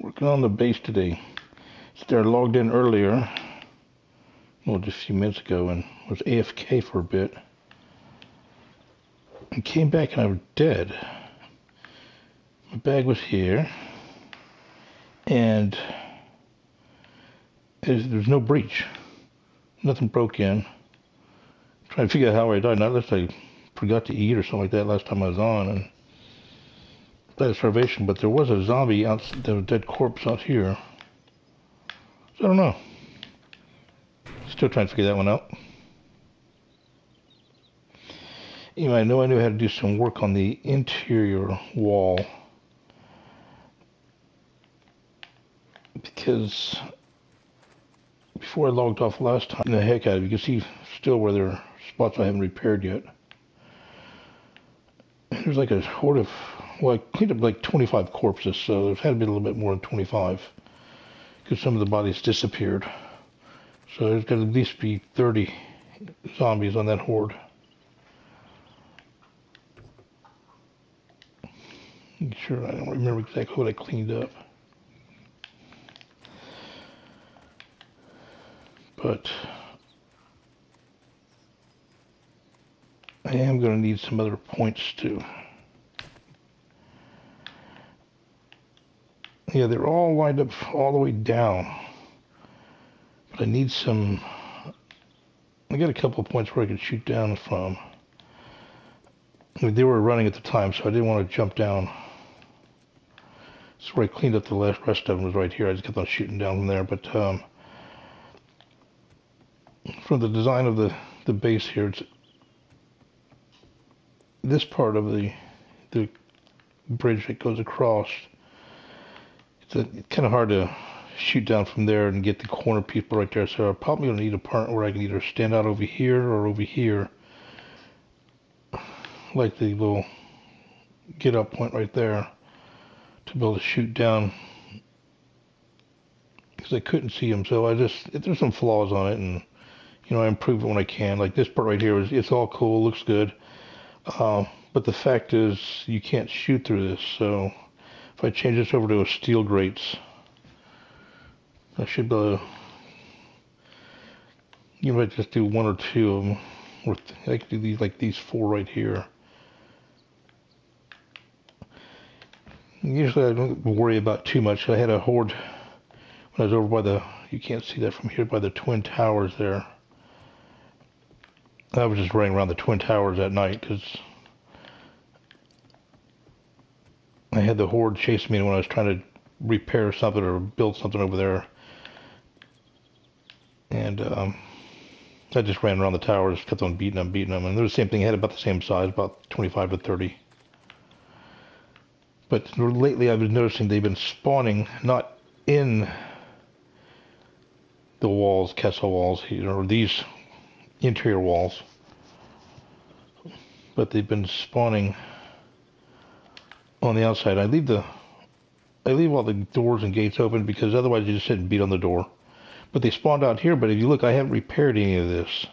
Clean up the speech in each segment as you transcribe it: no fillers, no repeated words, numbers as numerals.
Working on the base today. Started logged in earlier, well, just a few minutes ago, and was AFK for a bit. And came back and I was dead. My bag was here, and there's no breach. Nothing broke in. Trying to figure out how I died. Not unless I forgot to eat or something like that last time I was on, and died of starvation. But there was a zombie out, there was a dead corpse out here. So I don't know. Still trying to figure that one out. Anyway, I knew how to do some work on the interior wall, because before I logged off last time, the heck out of it, you can see still where there are spots I haven't repaired yet. There's like a horde of, well, I cleaned up like 25 corpses, so there's had to be a little bit more than 25, because some of the bodies disappeared. So there's got to at least be 30 zombies on that horde. Sure, I don't remember exactly what I cleaned up. But I am going to need some other points too. Yeah, they're all lined up all the way down. But I need some... I got a couple of points where I could shoot down from. I mean, they were running at the time, so I didn't want to jump down. So where I cleaned up the rest of them was right here. I just kept on shooting down from there. But from the design of the base here, it's this part of the bridge that goes across. It's kind of hard to shoot down from there and get the corner people right there. So I'm probably going to need a part where I can either stand out over here or over here, like the little get up point right there, to be able to shoot down, because I couldn't see them. So there's some flaws on it, and I improve it when I can. Like this part right here, it's all cool, looks good. But the fact is, you can't shoot through this. So if I change this over to a steel grates, I should be able to, might just do one or two of them. Or I could do these, like these four right here. Usually I don't worry about too much. I had a horde when I was over by the, you can't see that from here, by the Twin Towers there. I was just running around the Twin Towers at night because I had the horde chasing me when I was trying to repair something or build something over there. And I just ran around the towers, kept on beating them. And they're the same thing. I had about the same size, about 25 to 30. But lately I've been noticing they've been spawning not in the walls, castle walls, or these interior walls, but they've been spawning on the outside. I leave all the doors and gates open because otherwise you just sit and beat on the door. But they spawned out here, but if you look, I haven't repaired any of this,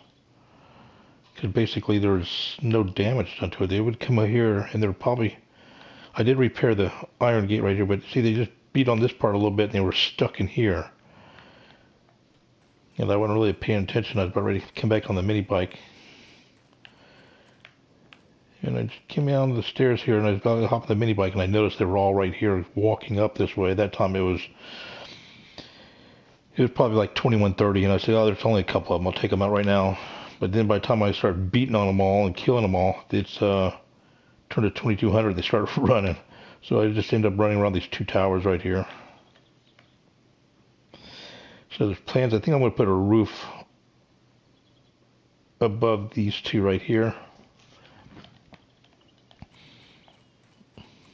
because basically there's no damage done to it. They would come out here and they're probably, I did repair the iron gate right here, but see, they just beat on this part a little bit and they were stuck in here. And I wasn't really paying attention. I was about ready to come back on the mini bike. And I just came down the stairs here and I was about to hop on the mini bike and I noticed they were all right here walking up this way. At that time it was probably like 21:30, and I said, oh, there's only a couple of them. I'll take them out right now. But then by the time I started beating on them all and killing them all, it's turned to 2200. They started running. So I just ended up running around these two towers right here. So there's plans. I think I'm going to put a roof above these two right here.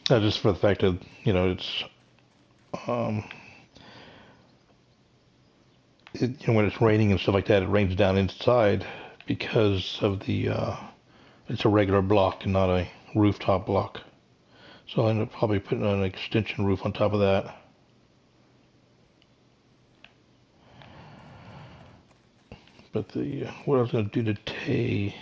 Just for the fact that, it's, when it's raining and stuff like that, it rains down inside because of the, it's a regular block and not a rooftop block. So I'll end up probably putting an extension roof on top of that. But what I was going to do today,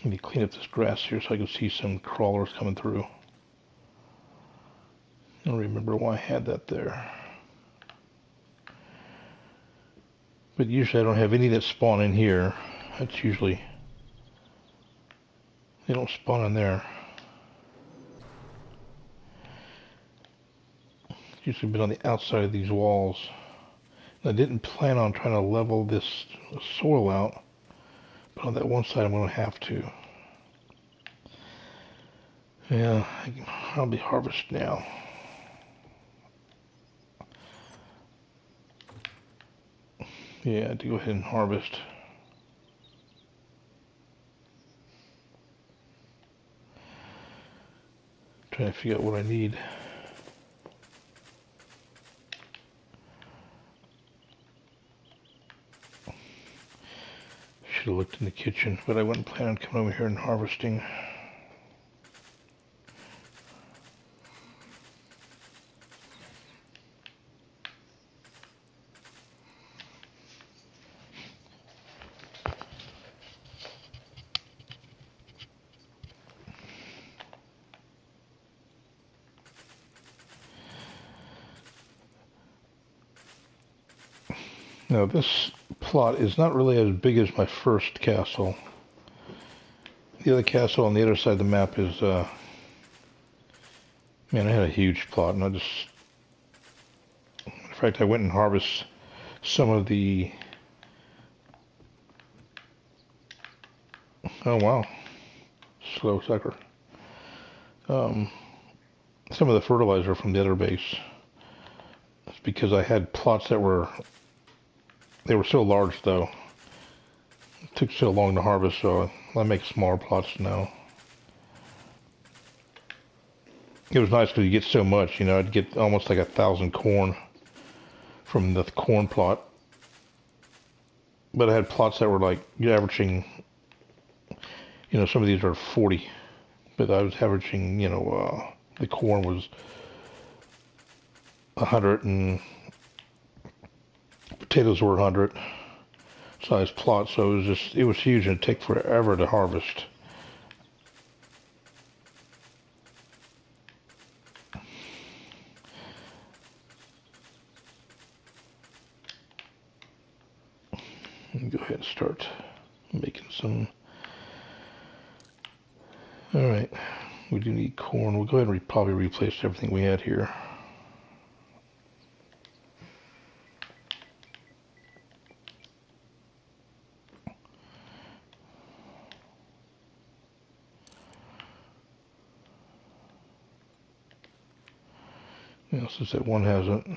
Let me clean up this grass here so I can see some crawlers coming through. I don't remember why I had that there. But usually I don't have any that spawn in here. That's usually, they don't spawn in there. It's usually been on the outside of these walls. I didn't plan on trying to level this soil out, but on that one side I'm going to have to. Yeah, I'll be harvest now. Yeah, to go ahead and harvest. Trying to figure out what I need. Should have looked in the kitchen, but I wasn't planning on coming over here and harvesting. Now this plot is not really as big as my first castle. The other castle on the other side of the map is, man, I had a huge plot, and in fact, I went and harvested some of the, oh wow, slow sucker. Some of the fertilizer from the other base. It's because I had plots that were so large though. It took so long to harvest, so I make smaller plots now. It was nice because you get so much, you know, I'd get almost like 1,000 corn from the corn plot. But I had plots that were like averaging, you know, some of these are 40, but I was averaging, you know, the corn was 100 and potatoes were 100 size plots, so it was huge and it'd take forever to harvest. Go ahead and start making some. Alright, we do need corn. We'll go ahead and probably replace everything we had here. You know, since that one hasn't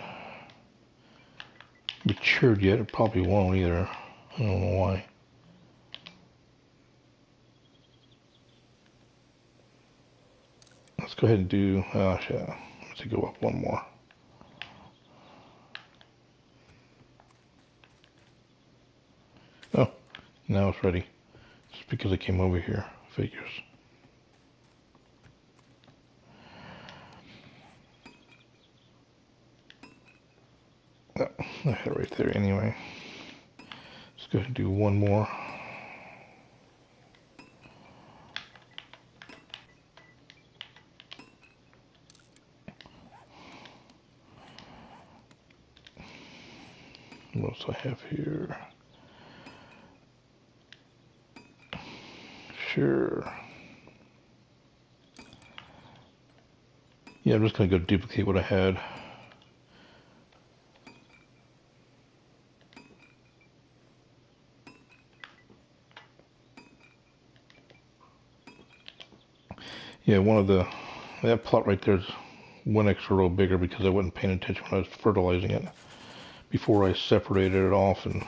matured yet, it probably won't either. I don't know why. Let's go ahead and do, let's go up one more. Oh, now it's ready. It's because I came over here. Figures. Oh, I had it right there anyway. Let's go ahead and do one more. What else I have here? Sure. Yeah, I'm just going to go duplicate what I had. Yeah, that plot right there is one extra row bigger because I wasn't paying attention when I was fertilizing it before I separated it off and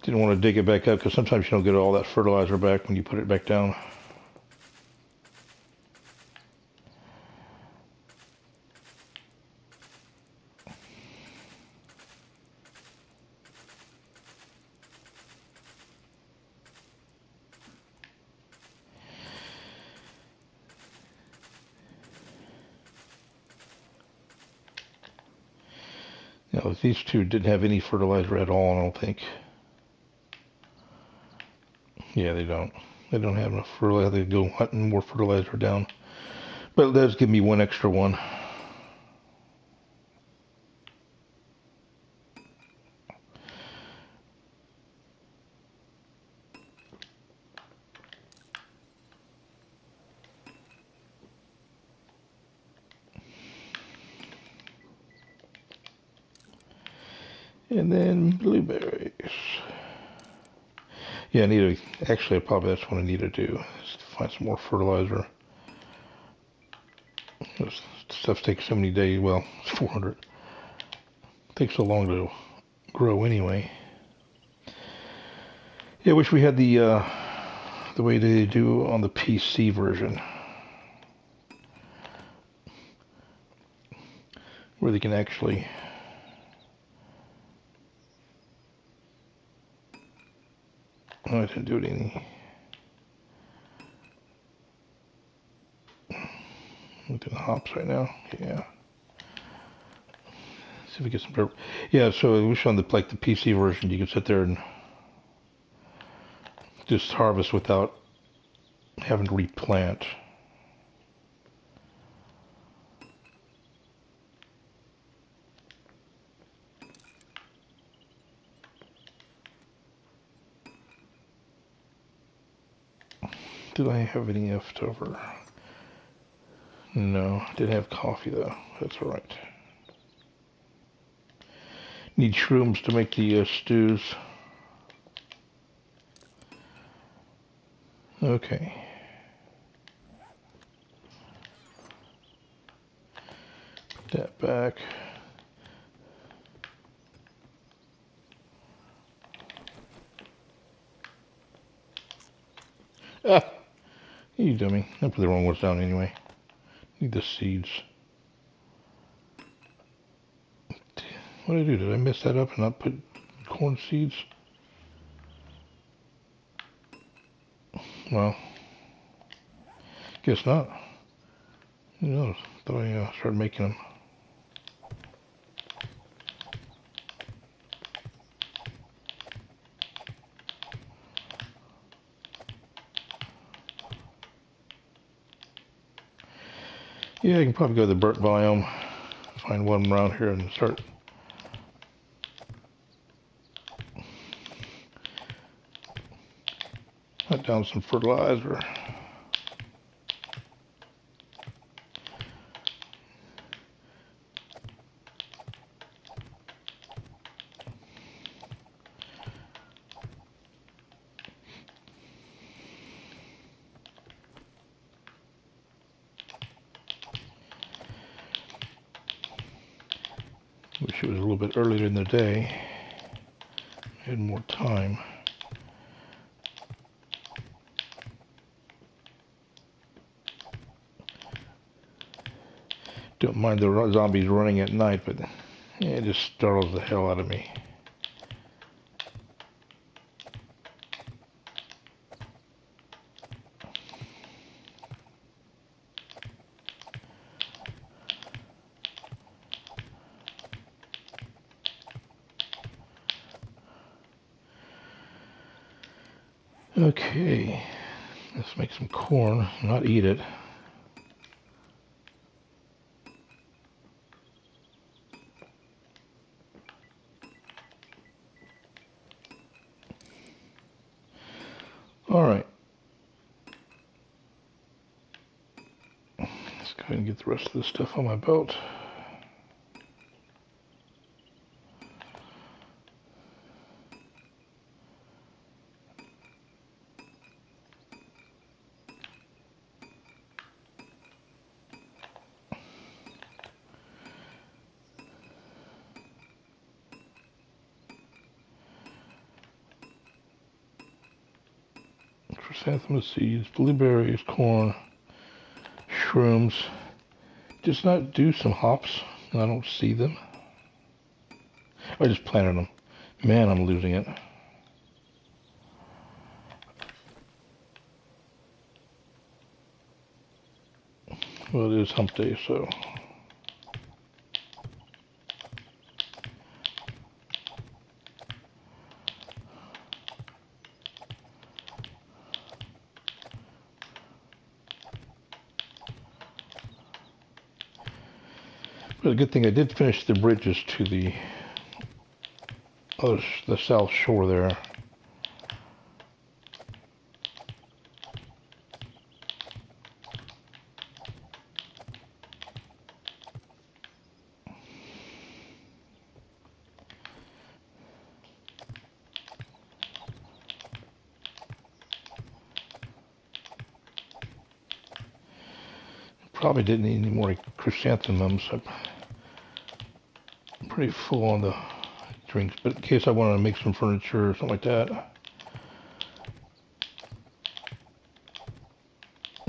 didn't want to dig it back up because sometimes you don't get all that fertilizer back when you put it back down. Now, these two didn't have any fertilizer at all, I don't think. Yeah, they don't. They don't have enough fertilizer. They go hunting more fertilizer down. But it does give me one extra one. And then blueberries. Yeah, actually, probably that's what I need to do, is to find some more fertilizer. This stuff takes so many days, well, it's 400. It takes so long to grow anyway. Yeah, I wish we had the way they do on the PC version, where they can actually I didn't do it any. I'm doing the hops right now. Yeah. See if we get some dirt. Yeah, so I wish on the PC version you could sit there and just harvest without having to replant. Did I have any left over? No, didn't have coffee though. That's all right. Need shrooms to make the stews. Okay. Put that back. Ah, you dummy. I put the wrong ones down anyway. Need the seeds. What did I do? Did I mess that up and not put corn seeds? Well, guess not. Who knows? Thought I started making them. Yeah, I can probably go to the burnt biome, find one around here and start hunt down some fertilizer. Wish it was a little bit earlier in the day. I had more time. Don't mind the zombies running at night, but yeah, it just startles the hell out of me. Okay, let's make some corn, not eat it. All right. Let's go ahead and get the rest of this stuff on my belt. Chrysanthemum seeds, blueberries, corn, shrooms. Just not do some hops, and I don't see them. I just planted them. Man, I'm losing it. Well, it is hump day, so. But a good thing I did finish the bridges to the south shore there. Probably didn't need any more chrysanthemums. I'm pretty full on the drinks, but in case I wanted to make some furniture or something like that.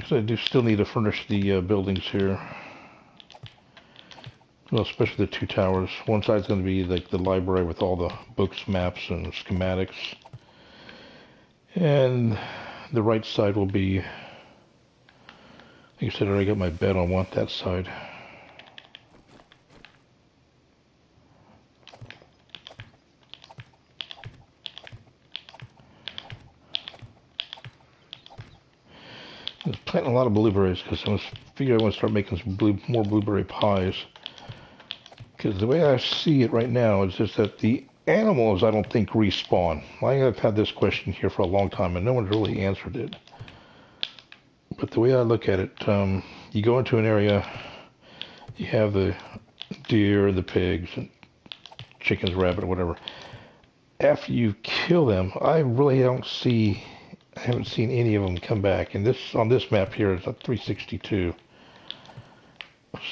So I do still need to furnish the buildings here. Well, especially the two towers. One side's going to be like the library with all the books, maps, and schematics. And the right side will be, like I said, I already got my bed on that side. I was planting a lot of blueberries because I figured I want to start making some more blueberry pies. Because the way I see it right now is just that the animals, I don't think, respawn. I've had this question here for a long time, and no one's really answered it. But the way I look at it, you go into an area, you have the deer, the pigs, and chickens, rabbit, or whatever. After you kill them, I haven't seen any of them come back. And on this map here is a 362.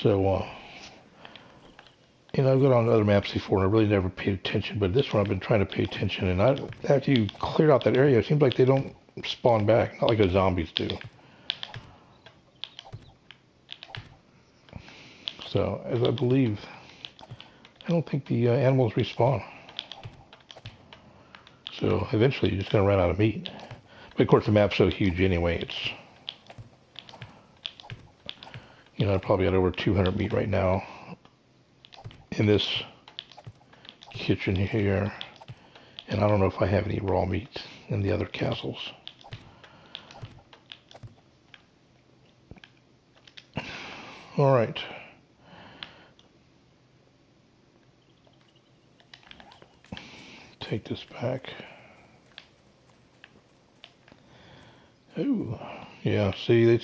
So, I've got on other maps before, and I really never paid attention. But this one, I've been trying to pay attention. And after you clear out that area, it seems like they don't spawn back, not like the zombies do. So, as I believe, I don't think the animals respawn. So, eventually, you're just going to run out of meat. But, of course, the map's so huge anyway, it's... I probably got over 200 meat right now in this kitchen here. And I don't know if I have any raw meat in the other castles. All right. Take this back. Oh, yeah, see,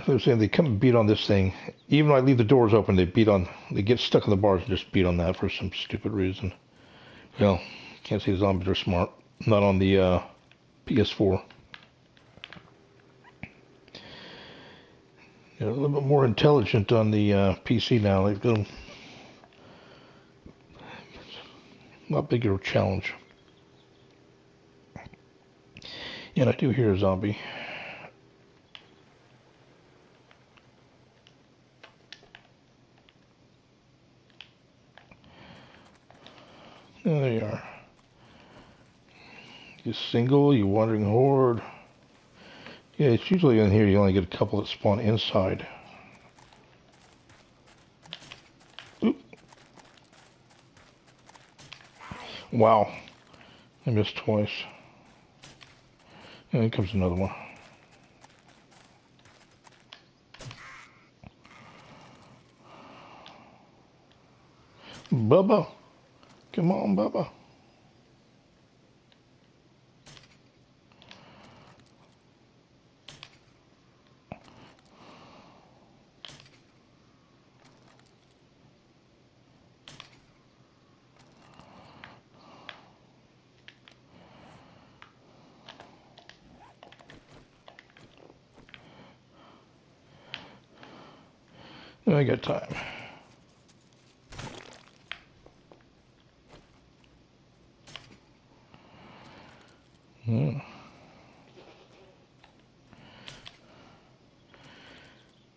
I'm saying they come and beat on this thing. Even when I leave the doors open, they get stuck on the bars and just beat on that for some stupid reason. Well, can't say zombies are smart. Not on the PS4. They're a little bit more intelligent on the PC now. They've got a lot bigger challenge. And I do hear a zombie. Oh, there you are. You single, you wandering horde. Yeah, it's usually in here you only get a couple that spawn inside. Oop. Wow. I missed twice. And here comes another one. Bubba. Come on, Bubba. I got time. I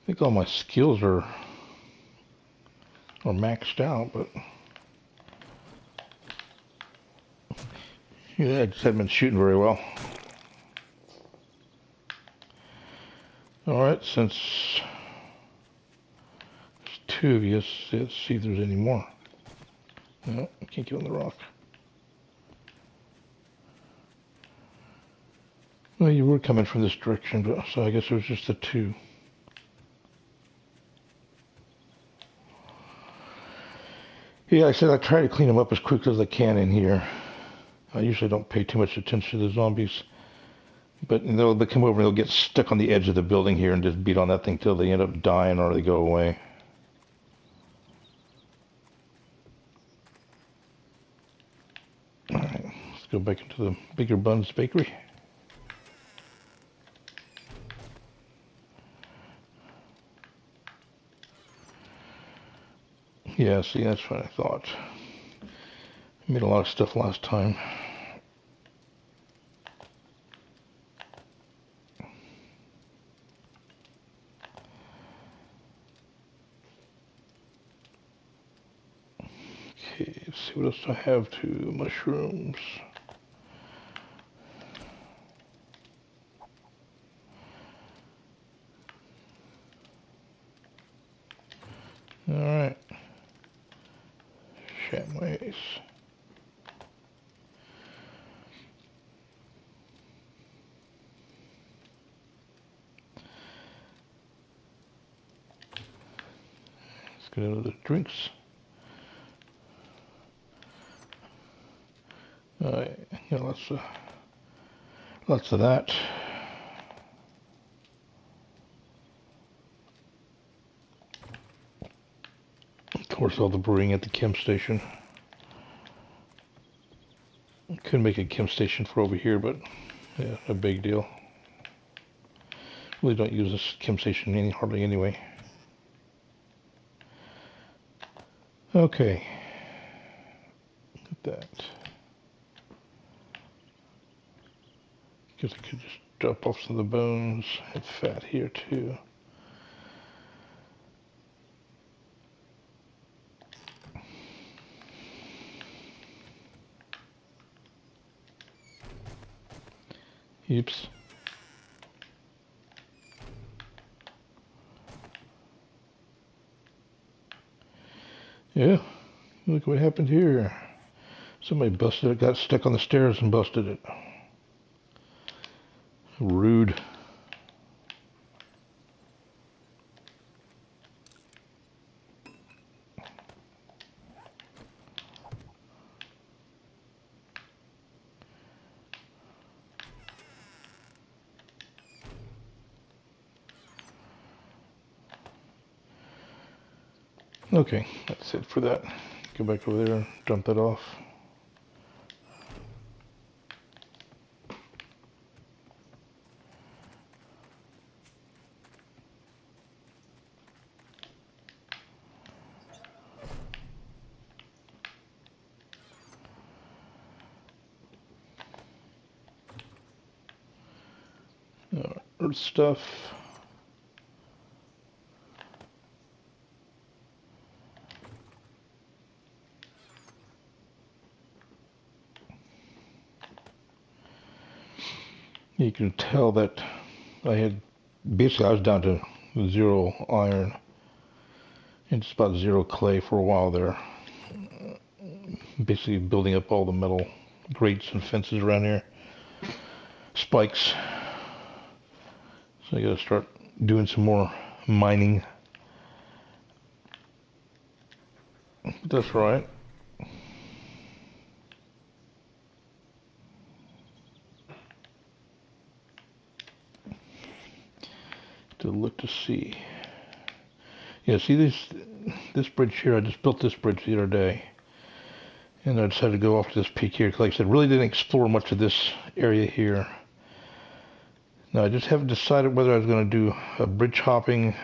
think all my skills are maxed out, but yeah, I just haven't been shooting very well. All right, since there's two of you, let's see if there's any more. No, I can't get on the rock. Well, you were coming from this direction, but so I guess it was just the two. Yeah, I said I try to clean them up as quickly as I can in here. I usually don't pay too much attention to the zombies. But they'll come over and they'll get stuck on the edge of the building here and just beat on that thing till they end up dying or they go away. Alright, let's go back into the Bigger Buns Bakery. Yeah, see, that's what I thought. I made a lot of stuff last time. Okay, let's see what else I have to. Mushrooms. Alright. Shamways. Let's get into the drinks. Alright, yeah, lots of that. Of course, all the brewing at the chem station. Could make a chem station for over here, but yeah, a big deal. Really don't use this chem station hardly anyway. Okay, look at that. Guess I could just drop off some of the bones and fat here too. Oops. Yeah, look what happened here. Somebody busted it, got stuck on the stairs and busted it. Rude. Okay, that's it for that. Go back over there, dump that off. Earth stuff. You can tell that I was down to 0 iron and just about 0 clay for a while there. Basically building up all the metal grates and fences around here. Spikes. So I gotta start doing some more mining. That's right. To look to see. Yeah, see this bridge here, I just built this bridge the other day. And I decided to go off to this peak here, because like I said, really didn't explore much of this area here. Now, I just haven't decided whether I was going to do a bridge hopping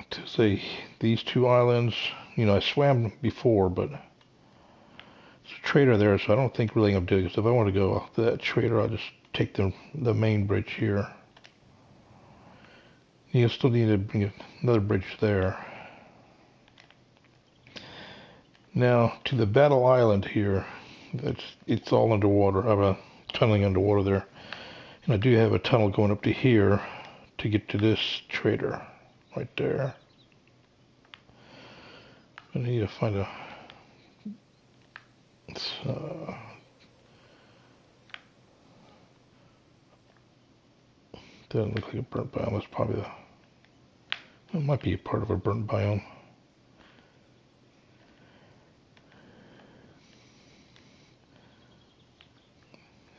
to, say, these 2 islands. You know, I swam before, but there's a trader there, so I don't think really I'm doing it. So if I want to go off that trader, I'll just take the main bridge here. You still need to bring another bridge there. Now, to the Battle Island here, it's all underwater. I have a tunneling underwater there. And I do have a tunnel going up to here to get to this trader right there. I need to find a... doesn't look like a burnt biome. That's probably it might be a part of a burnt biome.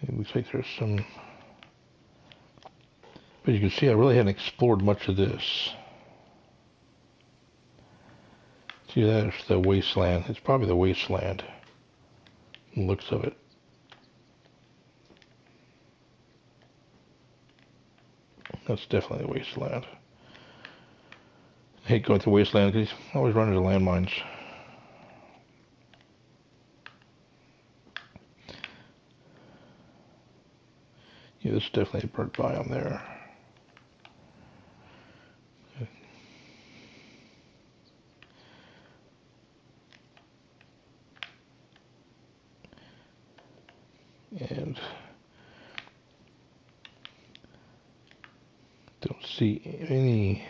It looks like there's some, but you can see I really hadn't explored much of this. See, that's the wasteland. It's probably the wasteland. The looks of it. That's definitely the wasteland. I hate going through wasteland because I always run into landmines. Yeah, this is definitely a bird biome there. And don't see any.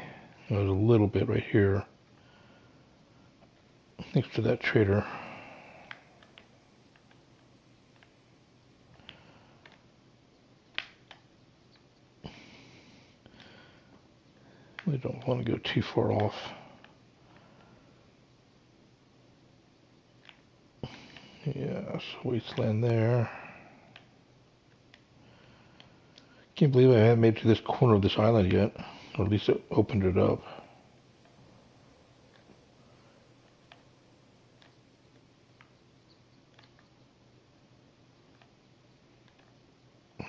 There's a little bit right here next to that trader. We don't want to go too far off. Yes, wasteland there. Can't believe I haven't made it to this corner of this island yet, or at least it opened it up.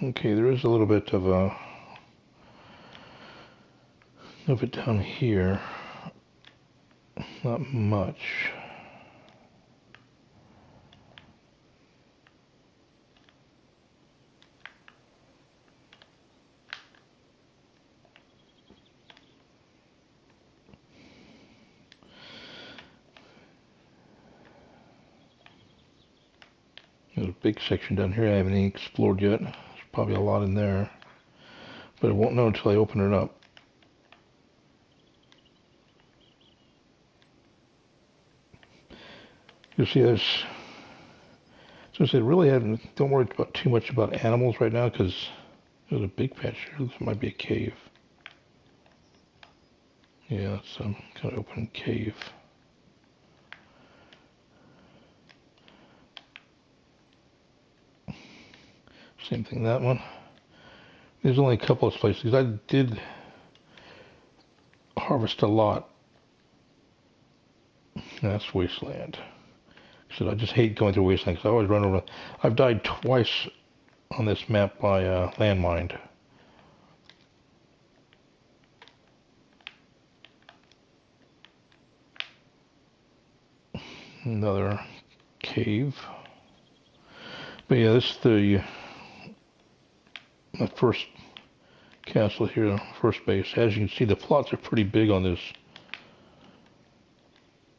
Okay, there is a little bit of it down here. Not much. There's a big section down here I haven't even explored yet. There's probably a lot in there, but I won't know until I open it up. You see, there's, since I really don't worry about too much about animals right now because there's a big patch here. This might be a cave. Yeah, it's some kind of open cave. Same thing, that one. There's only a couple of places. I did harvest a lot. That's wasteland. So I just hate going through wasteland because I always run over. I've died twice on this map by landmine. Another cave. But yeah, this is the first castle here, first base. As you can see, the plots are pretty big on this.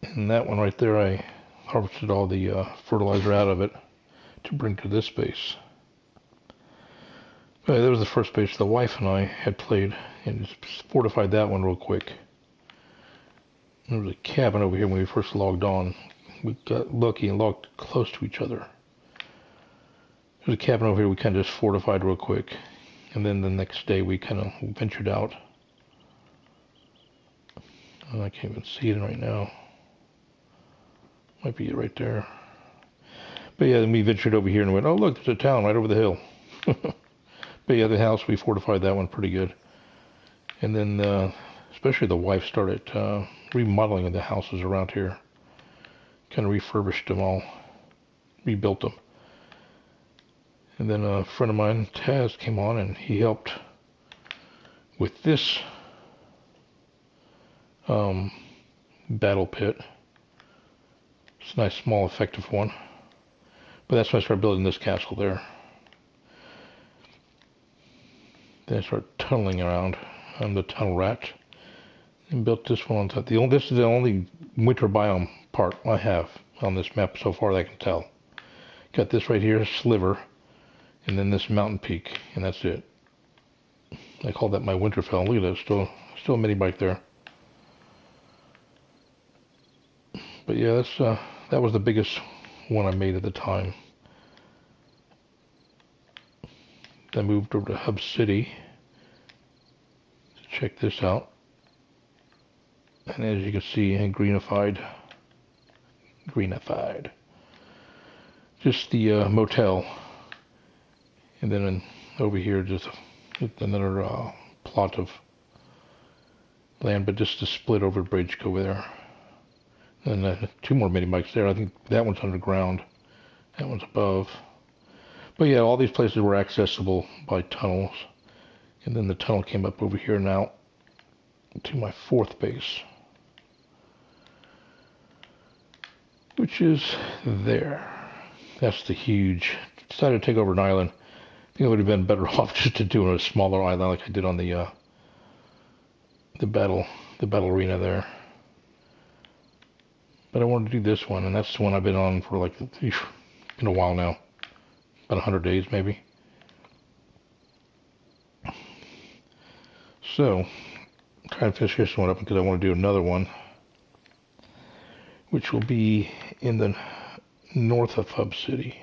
And that one right there, I harvested all the fertilizer out of it to bring to this base. But that was the first base the wife and I had played, and just fortified that one real quick. There was a cabin over here when we first logged on. We got lucky and logged close to each other. There's a cabin over here we kind of just fortified real quick. And then the next day we kind of ventured out. I can't even see it right now. Might be it right there. But yeah, then we ventured over here and went, oh look, there's a town right over the hill. But yeah, the house, we fortified that one pretty good. And then especially the wife started remodeling the houses around here. Kind of refurbished them all. Rebuilt them. And then a friend of mine, Taz, came on and he helped with this battle pit. It's a nice, small, effective one. But that's when I started building this castle there. Then I started tunneling around. I'm the tunnel rat. And built this one on top. This is the only winter biome part I have on this map so far that I can tell. Got this right here, sliver. And then this mountain peak, and that's it. I call that my Winterfell. Look at that, still a mini bike there. But yeah, that was the biggest one I made at the time. Then I moved over to Hub City to check this out. And as you can see, greenified. Just the motel. And then over here, just another plot of land, but just to split over the bridge over there. And 2 more mini bikes there. I think that one's underground. That one's above. But yeah, all these places were accessible by tunnels. And then the tunnel came up over here now to my 4th base, which is there. That's the huge. Decided to take over an island. I think it would have been better off just to do a smaller island like I did on the battle arena there. But I wanted to do this one, and that's the one I've been on for like been a while now, about 100 days maybe. So, trying to finish this one up because I want to do another one, which will be in the north of Hub City,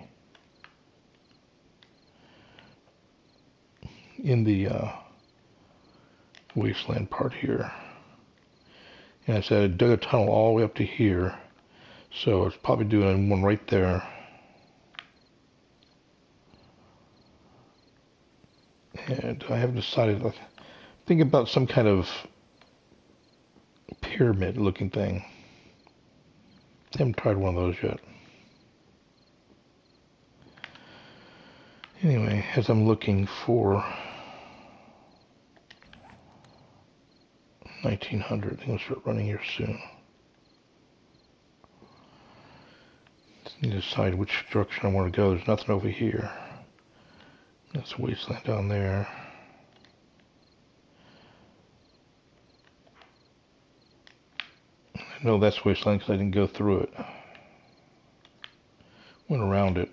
in the wasteland part here. And I said I dug a tunnel all the way up to here, so it's probably doing one right there. And I haven't decided. I'm thinking about some kind of pyramid-looking thing. I haven't tried one of those yet. Anyway, as I'm looking for 1900, I think I'll start running here soon. Just need to decide which direction I want to go. There's nothing over here. That's wasteland down there. I know that's wasteland because I didn't go through it. Went around it.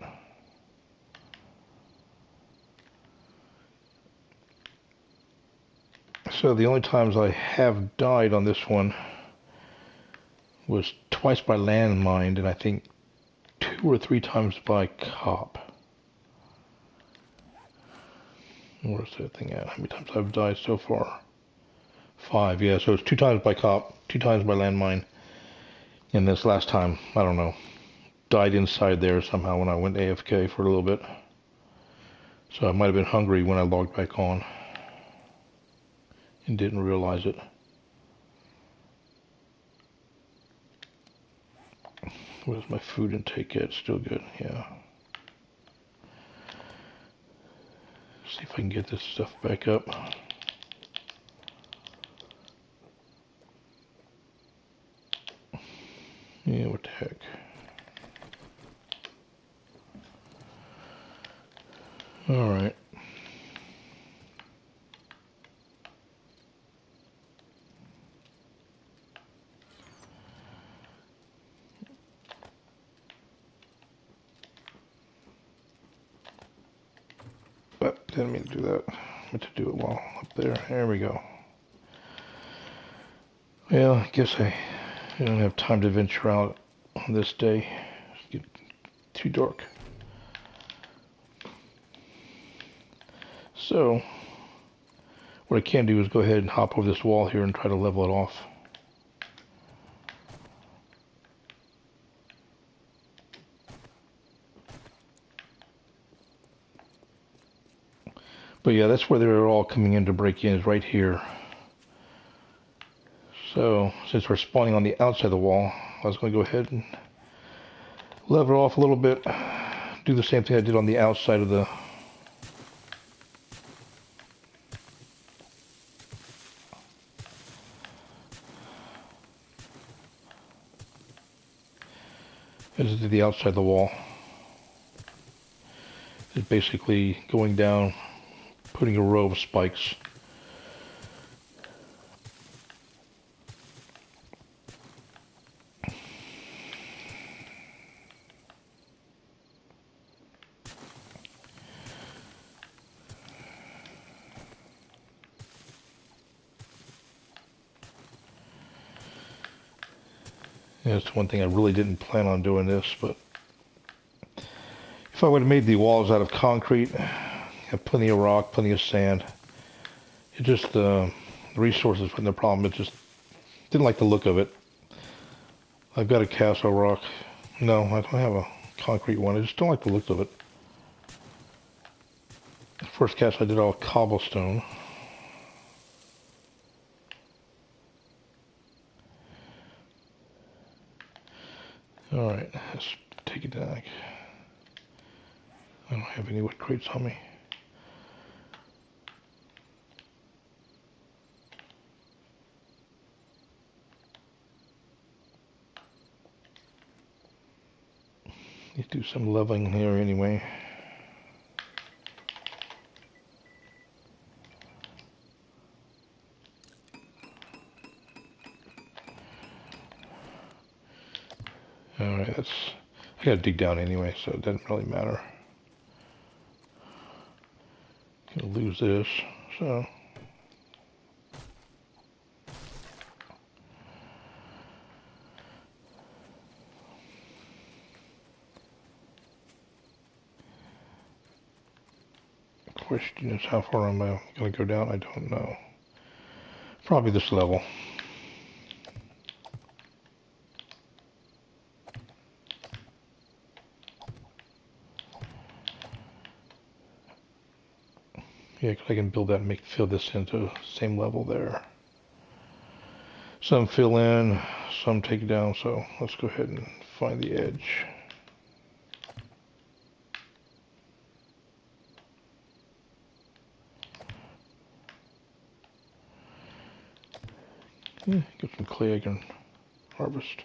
So the only times I have died on this one was twice by landmine, and I think 2 or 3 times by cop. Where's that thing at? How many times I've died so far? 5, yeah. So it's 2 times by cop, 2 times by landmine. And this last time, I don't know, died inside there somehow when I went AFK for a little bit. So I might have been hungry when I logged back on and didn't realize it. What is my food intake at? Still good, yeah. See if I can get this stuff back up. Yeah, what the heck. All right. But didn't mean to do that. I meant to do it while up there. There we go. Well, I guess I don't have time to venture out on this day. It's getting too dark. So, what I can do is go ahead and hop over this wall here and try to level it off. But yeah, that's where they're all coming in to break in, is right here. So, since we're spawning on the outside of the wall, I was going to go ahead and level it off a little bit. Do the same thing I did on the outside of the as I did the outside of the wall. It's basically going down, putting a row of spikes. And that's one thing I really didn't plan on doing this, but if I would have made the walls out of concrete, have plenty of rock, plenty of sand. It just, the resources wasn't the problem. It just didn't like the look of it. I've got a castle rock. No, I don't have a concrete one. I just don't like the look of it. First cast I did all cobblestone. Alright, let's take it down. I don't have any wood crates on me. Need to do some leveling here anyway. Alright, I gotta dig down anyway, so it doesn't really matter. Gonna lose this, so. The question is, how far am I gonna go down? I don't know. Probably this level. Yeah, 'cause I can build that and fill this into the same level there. Some fill in, some take down, so let's go ahead and find the edge. Get some clay I can harvest.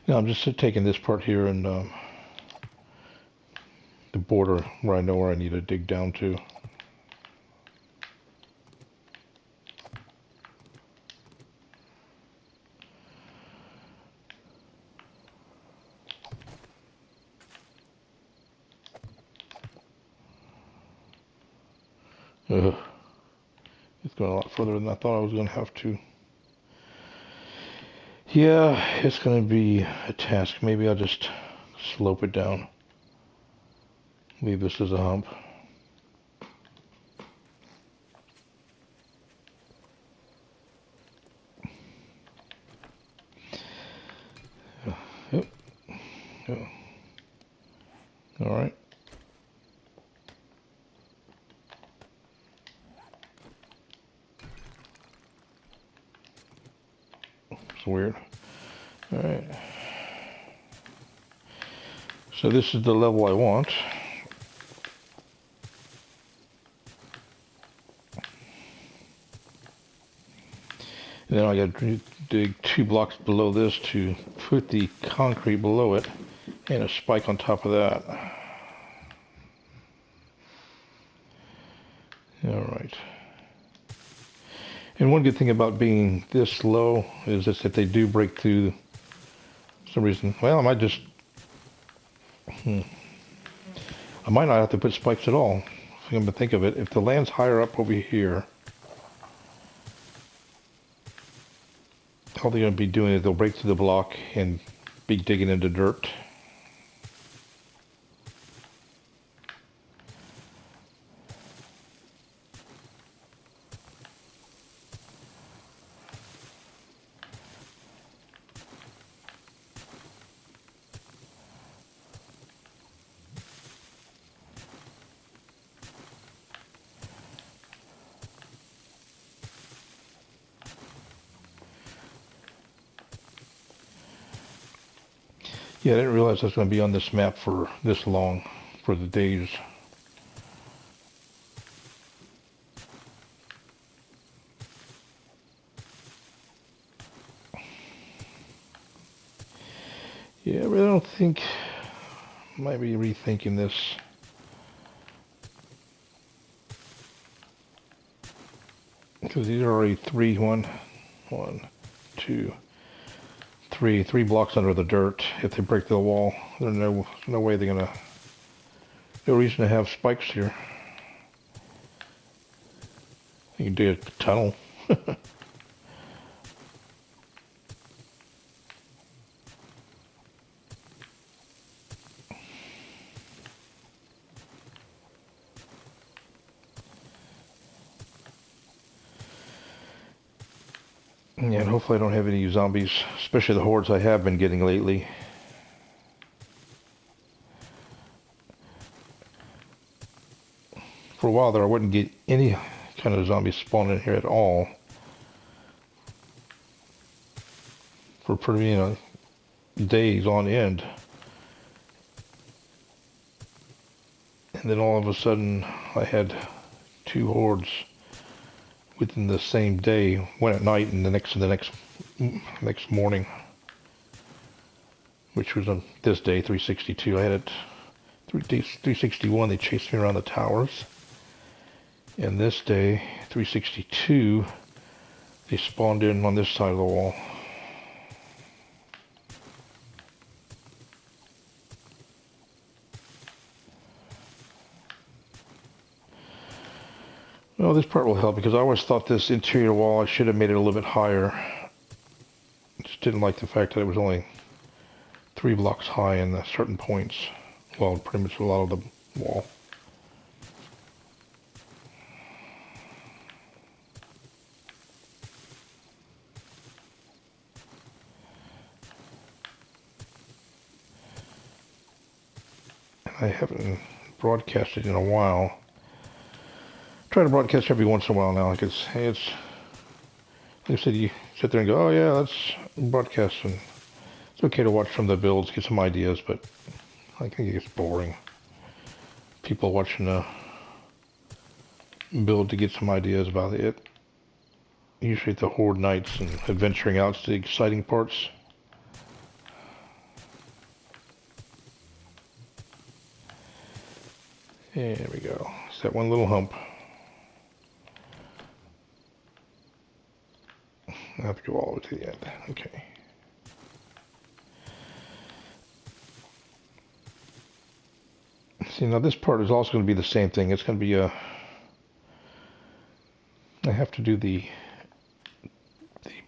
Now I'm just taking this part here and the border where I know where I need to dig down to. It's going a lot further than I thought I was going to have to. Yeah, it's going to be a task. Maybe I'll just slope it down. Leave this as a hump. Yep. Yeah. All right. It's weird. All right. So this is the level I want. And then I got to dig 2 blocks below this to put the concrete below it and a spike on top of that. All right. And one good thing about being this low is that if they do break through for some reason, well, I might just, I might not have to put spikes at all. If I'm going to think of it, if the land's higher up over here, all they're going to be doing is they'll break through the block and be digging into dirt. Yeah, I didn't realize I was going to be on this map for this long, for the days. Yeah, I really don't think, might be rethinking this. Because these are already three blocks under the dirt. If they break the wall, there's no way they're gonna, no reason to have spikes here. You can dig a tunnel. Yeah, and hopefully I don't have any zombies, especially the hordes I have been getting lately. For a while there, I wouldn't get any kind of zombies spawn in here at all. For pretty, days on end. And then all of a sudden, I had 2 hordes within the same day, one at night and the next morning, which was on this day, 362. I had it 361. They chased me around the towers, and this day, 362, they spawned in on this side of the wall. Well, this part will help because I always thought this interior wall, I should have made it a little bit higher. Just didn't like the fact that it was only 3 blocks high in certain points. Well, pretty much a lot of the wall. I haven't broadcasted in a while. Try to broadcast every once in a while now. Like it's like I said, you sit there and go, oh yeah, let's broadcast, and it's okay to watch some of the builds, get some ideas, but I think it gets boring. People watching the build to get some ideas about it. Usually the horde nights and adventuring out's the exciting parts. There we go. It's that one little hump. I have to go all the way to the end. Okay. See, now this part is also going to be the same thing. It's going to be I have to do the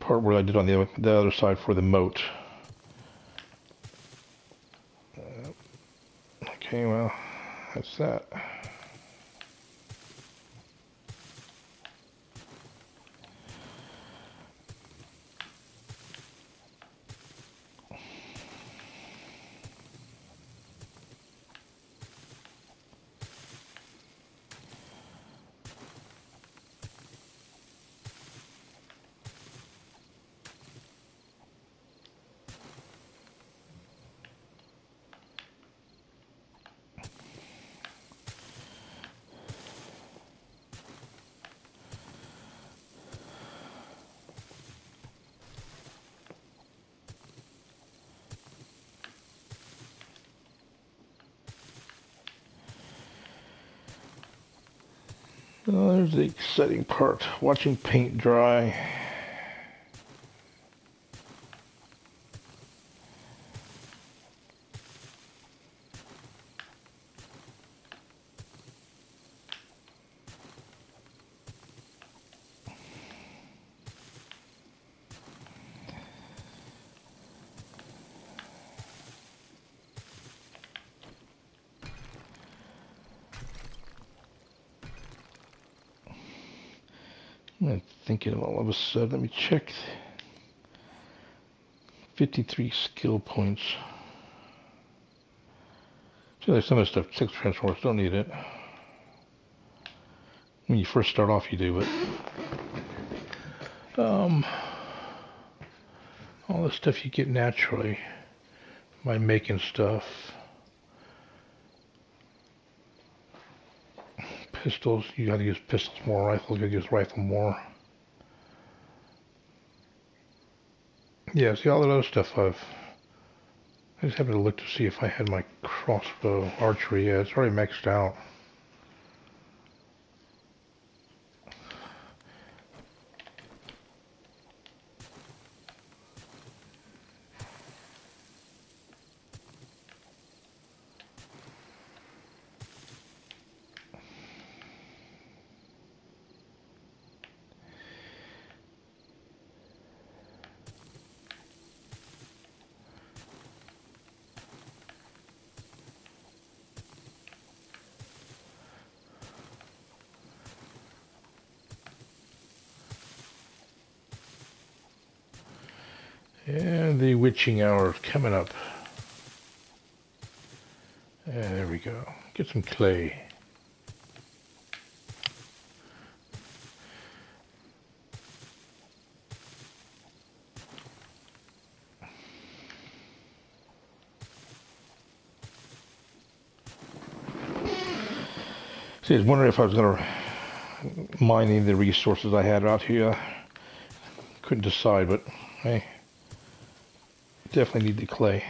part where I did on the other side for the moat. Okay, well, that's that. Oh, there's the exciting part, watching paint dry. I'm thinking all of a sudden, let me check. 53 skill points. See, like some of the stuff, 6 transformers, don't need it. When you first start off, you do, but all the stuff you get naturally by making stuff. Pistols, you gotta use pistols more. Rifles, you gotta use rifle more. Yeah, see, all that other stuff I just happened to look to see if I had my crossbow archery. Yeah, it's already maxed out. And the witching hour is coming up. And there we go. Get some clay. See, I was wondering if I was going to mine any of the resources I had out here. Couldn't decide, but hey, definitely need the clay.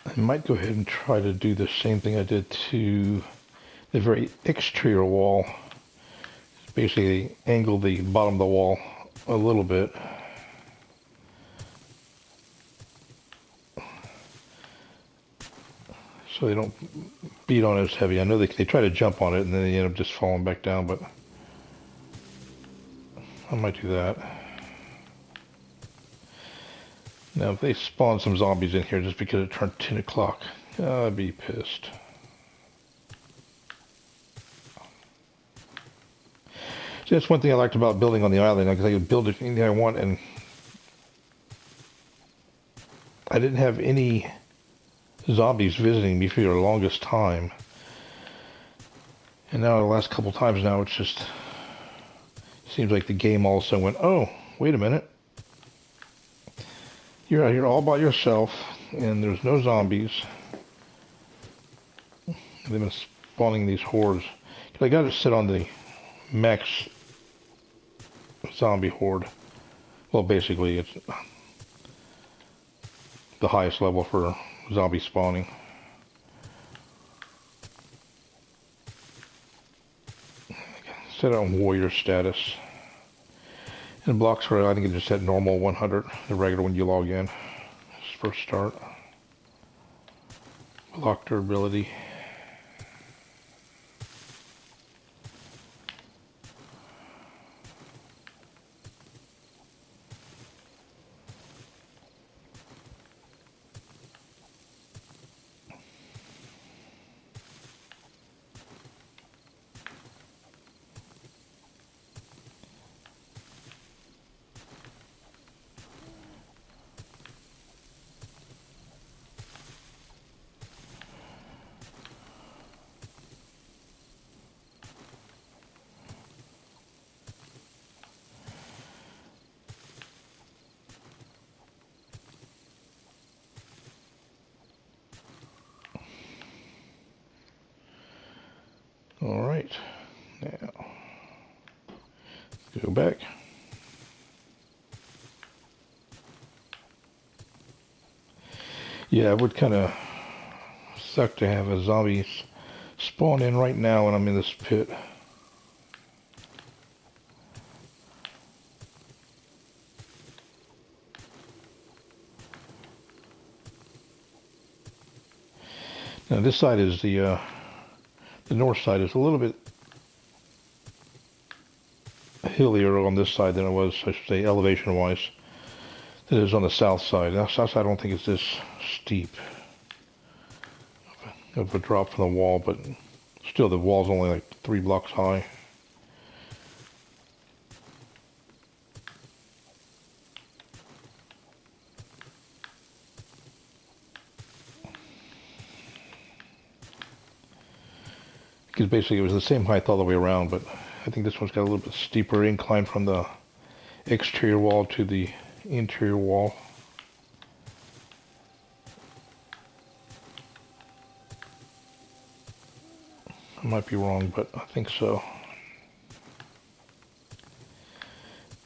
I might go ahead and try to do the same thing I did to the very exterior wall. Basically angle the bottom of the wall a little bit. So they don't beat on it as heavy. I know they try to jump on it and then they end up just falling back down, but I might do that. Now, if they spawn some zombies in here just because it turned 10 o'clock, I'd be pissed. See, that's one thing I liked about building on the island, because I could build anything I want, and I didn't have any zombies visiting me for the longest time. And now the last couple times now, it's just seems like the game also went, oh, wait a minute. You're out here all by yourself, and there's no zombies. They've been spawning these hordes. I got to sit on the max zombie horde. Well, basically, it's the highest level for zombie spawning. Set it on warrior status. And blocks for, I think it's just set normal 100, the regular when you log in. First start. Block durability. All right, now go back. Yeah, it would kind of suck to have a zombie spawn in right now when I'm in this pit. Now this side is the north side is a little bit hillier on this side than it was, I should say, elevation-wise, than it is on the south side. Now, south side I don't think it's this steep of a drop from the wall, but still the wall's only like 3 blocks high. Because basically it was the same height all the way around, but I think this one's got a little bit steeper incline from the exterior wall to the interior wall. I might be wrong, but I think so.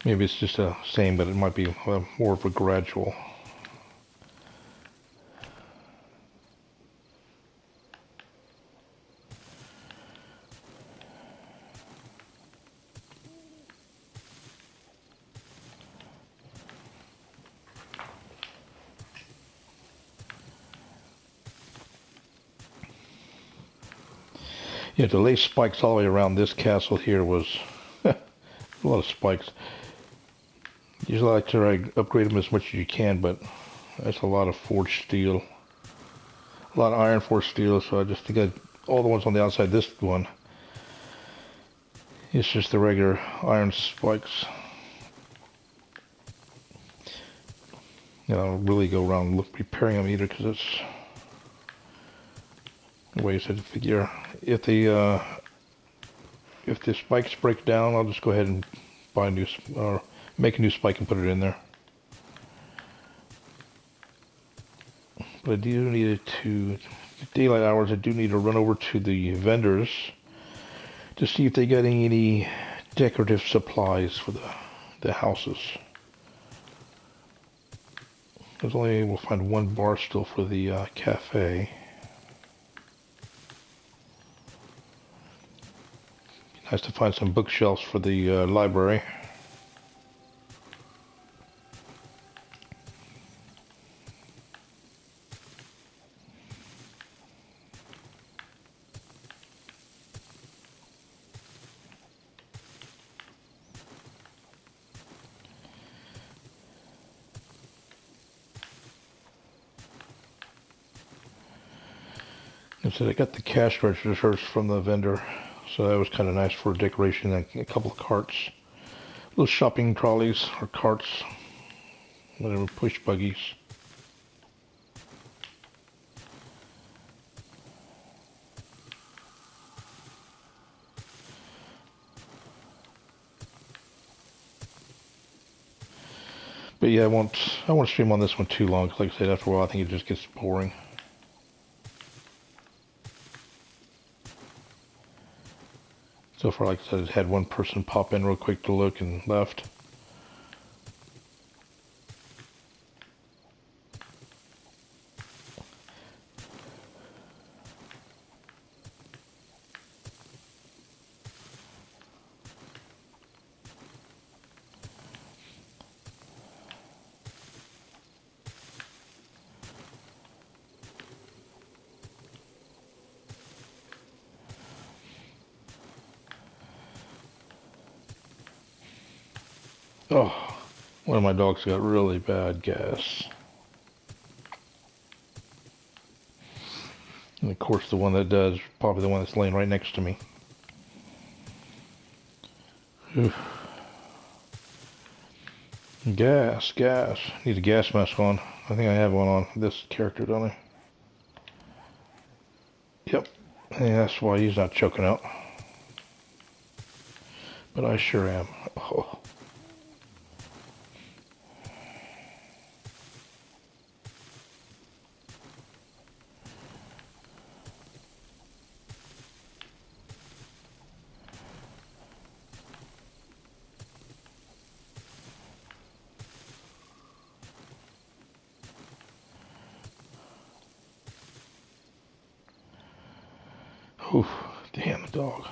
Maybe it's just the same, but it might be more of a gradual. Yeah, to lay spikes all the way around this castle here was a lot of spikes. Usually I like to upgrade them as much as you can, but that's a lot of forged steel. A lot of iron forged steel, so I just think all the ones on the outside, this one, it's just the regular iron spikes. You know, I don't really go around repairing them either, because it's ways to figure. If the spikes break down, I'll just go ahead and buy a new, or make a new spike and put it in there. But I do need it to daylight hours. I do need to run over to the vendors to see if they got any decorative supplies for the houses. I was only able to find one bar still for the cafe. Nice to find some bookshelves for the library. I said I got the cash registers from the vendor, so that was kind of nice for decoration and a couple of carts. Little shopping trolleys or carts, whatever, push buggies. But yeah, I won't stream on this one too long, 'cause like I said, after a while I think it just gets boring. So far, like I said, I had one person pop in real quick to look and left. Oh, one of my dogs got really bad gas. And of course the one that does, probably the one that's laying right next to me. Oof. Gas. Need a gas mask on. I think I have one on this character, don't I? Yep. Yeah, that's why he's not choking out. But I sure am. Oh. Oof. Damn the dog.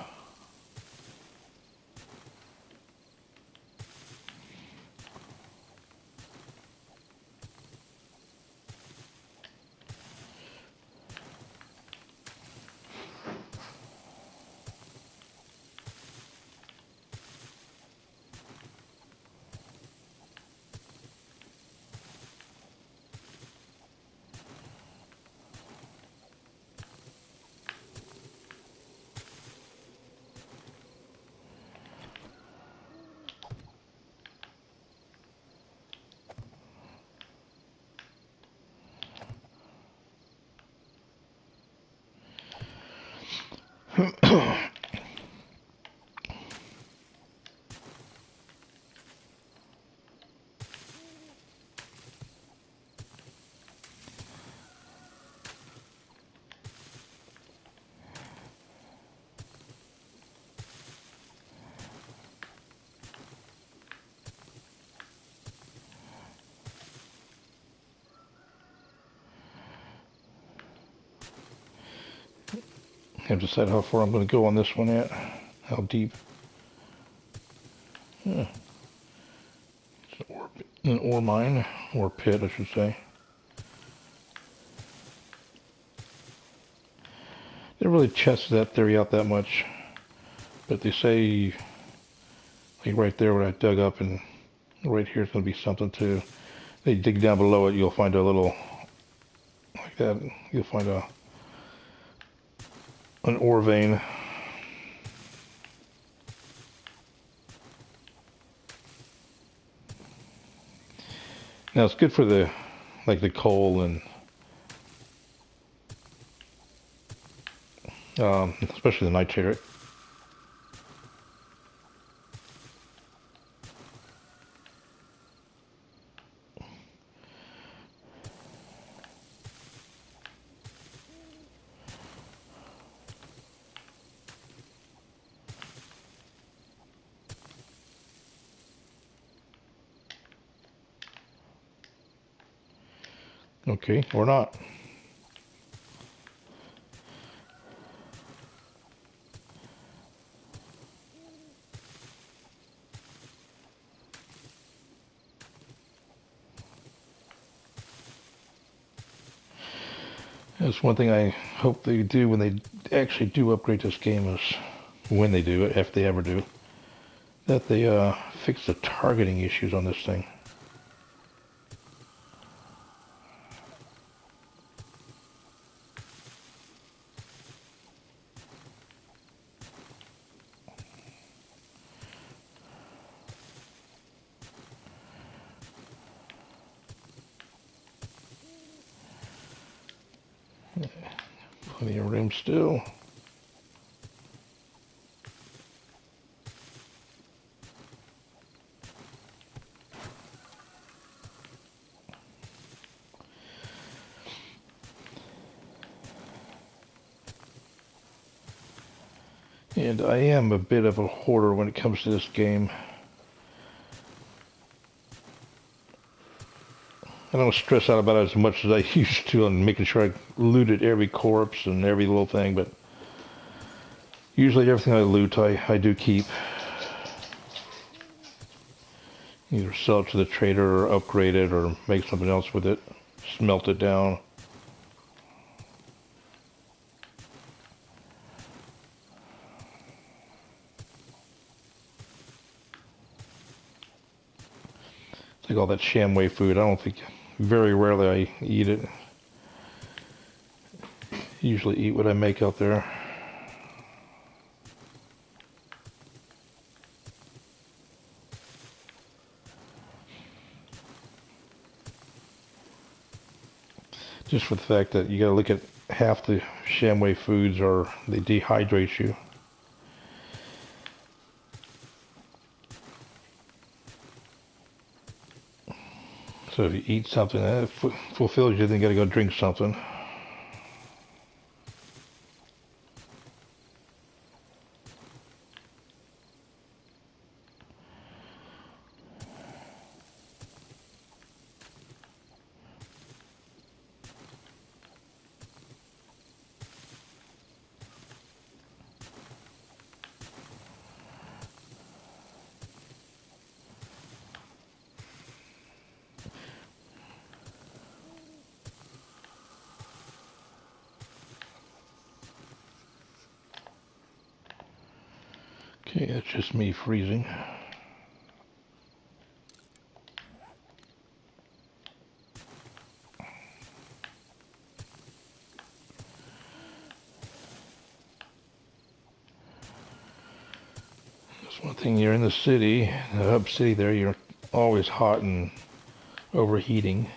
I have to decide how far I'm going to go on this one yet. How deep. Yeah. It's an ore mine, or pit, I should say. Never really tested that theory out that much, but they say, like right there where I dug up, and right here is going to be something too. They dig down below it, you'll find a little, like that, you'll find an ore vein. Now it's good for the, like the coal and especially the nitrate. Okay, or not. That's one thing I hope they do when they actually do upgrade this game, is when they do it, if they ever do, that they fix the targeting issues on this thing. Plenty of room still. And I am a bit of a hoarder when it comes to this game. I don't stress out about it as much as I used to on making sure I looted every corpse and every little thing, but usually everything I loot I do keep. Either sell it to the trader or upgrade it or make something else with it. Smelt it down. It's like all that shamway food. I don't think, very rarely I eat it. Usually eat what I make out there. Just for the fact that you got to look at half the shamway foods are, they dehydrate you. So if you eat something that fulfills you, then you got to go drink something. Okay, that's just me freezing. That's one thing, you're in the city, the hub city there, you're always hot and overheating.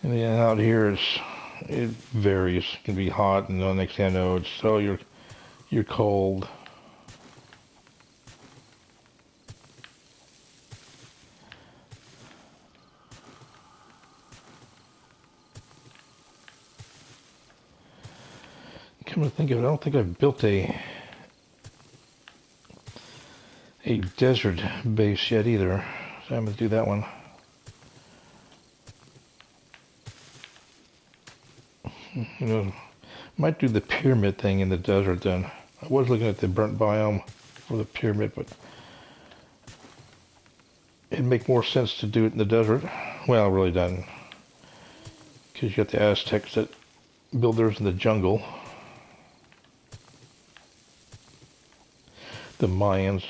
And then out here it varies. It can be hot and the next thing I know you're cold. Come to think of it, I don't think I've built a desert base yet either. So I'm gonna do that one. You know, might do the pyramid thing in the desert then. I was looking at the burnt biome for the pyramid, but it'd make more sense to do it in the desert. Well, it really doesn't, because you got the Aztecs that build theirs in the jungle. The Mayans.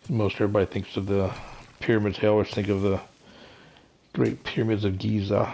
Most everybody thinks of the pyramids. They always think of the Great Pyramids of Giza.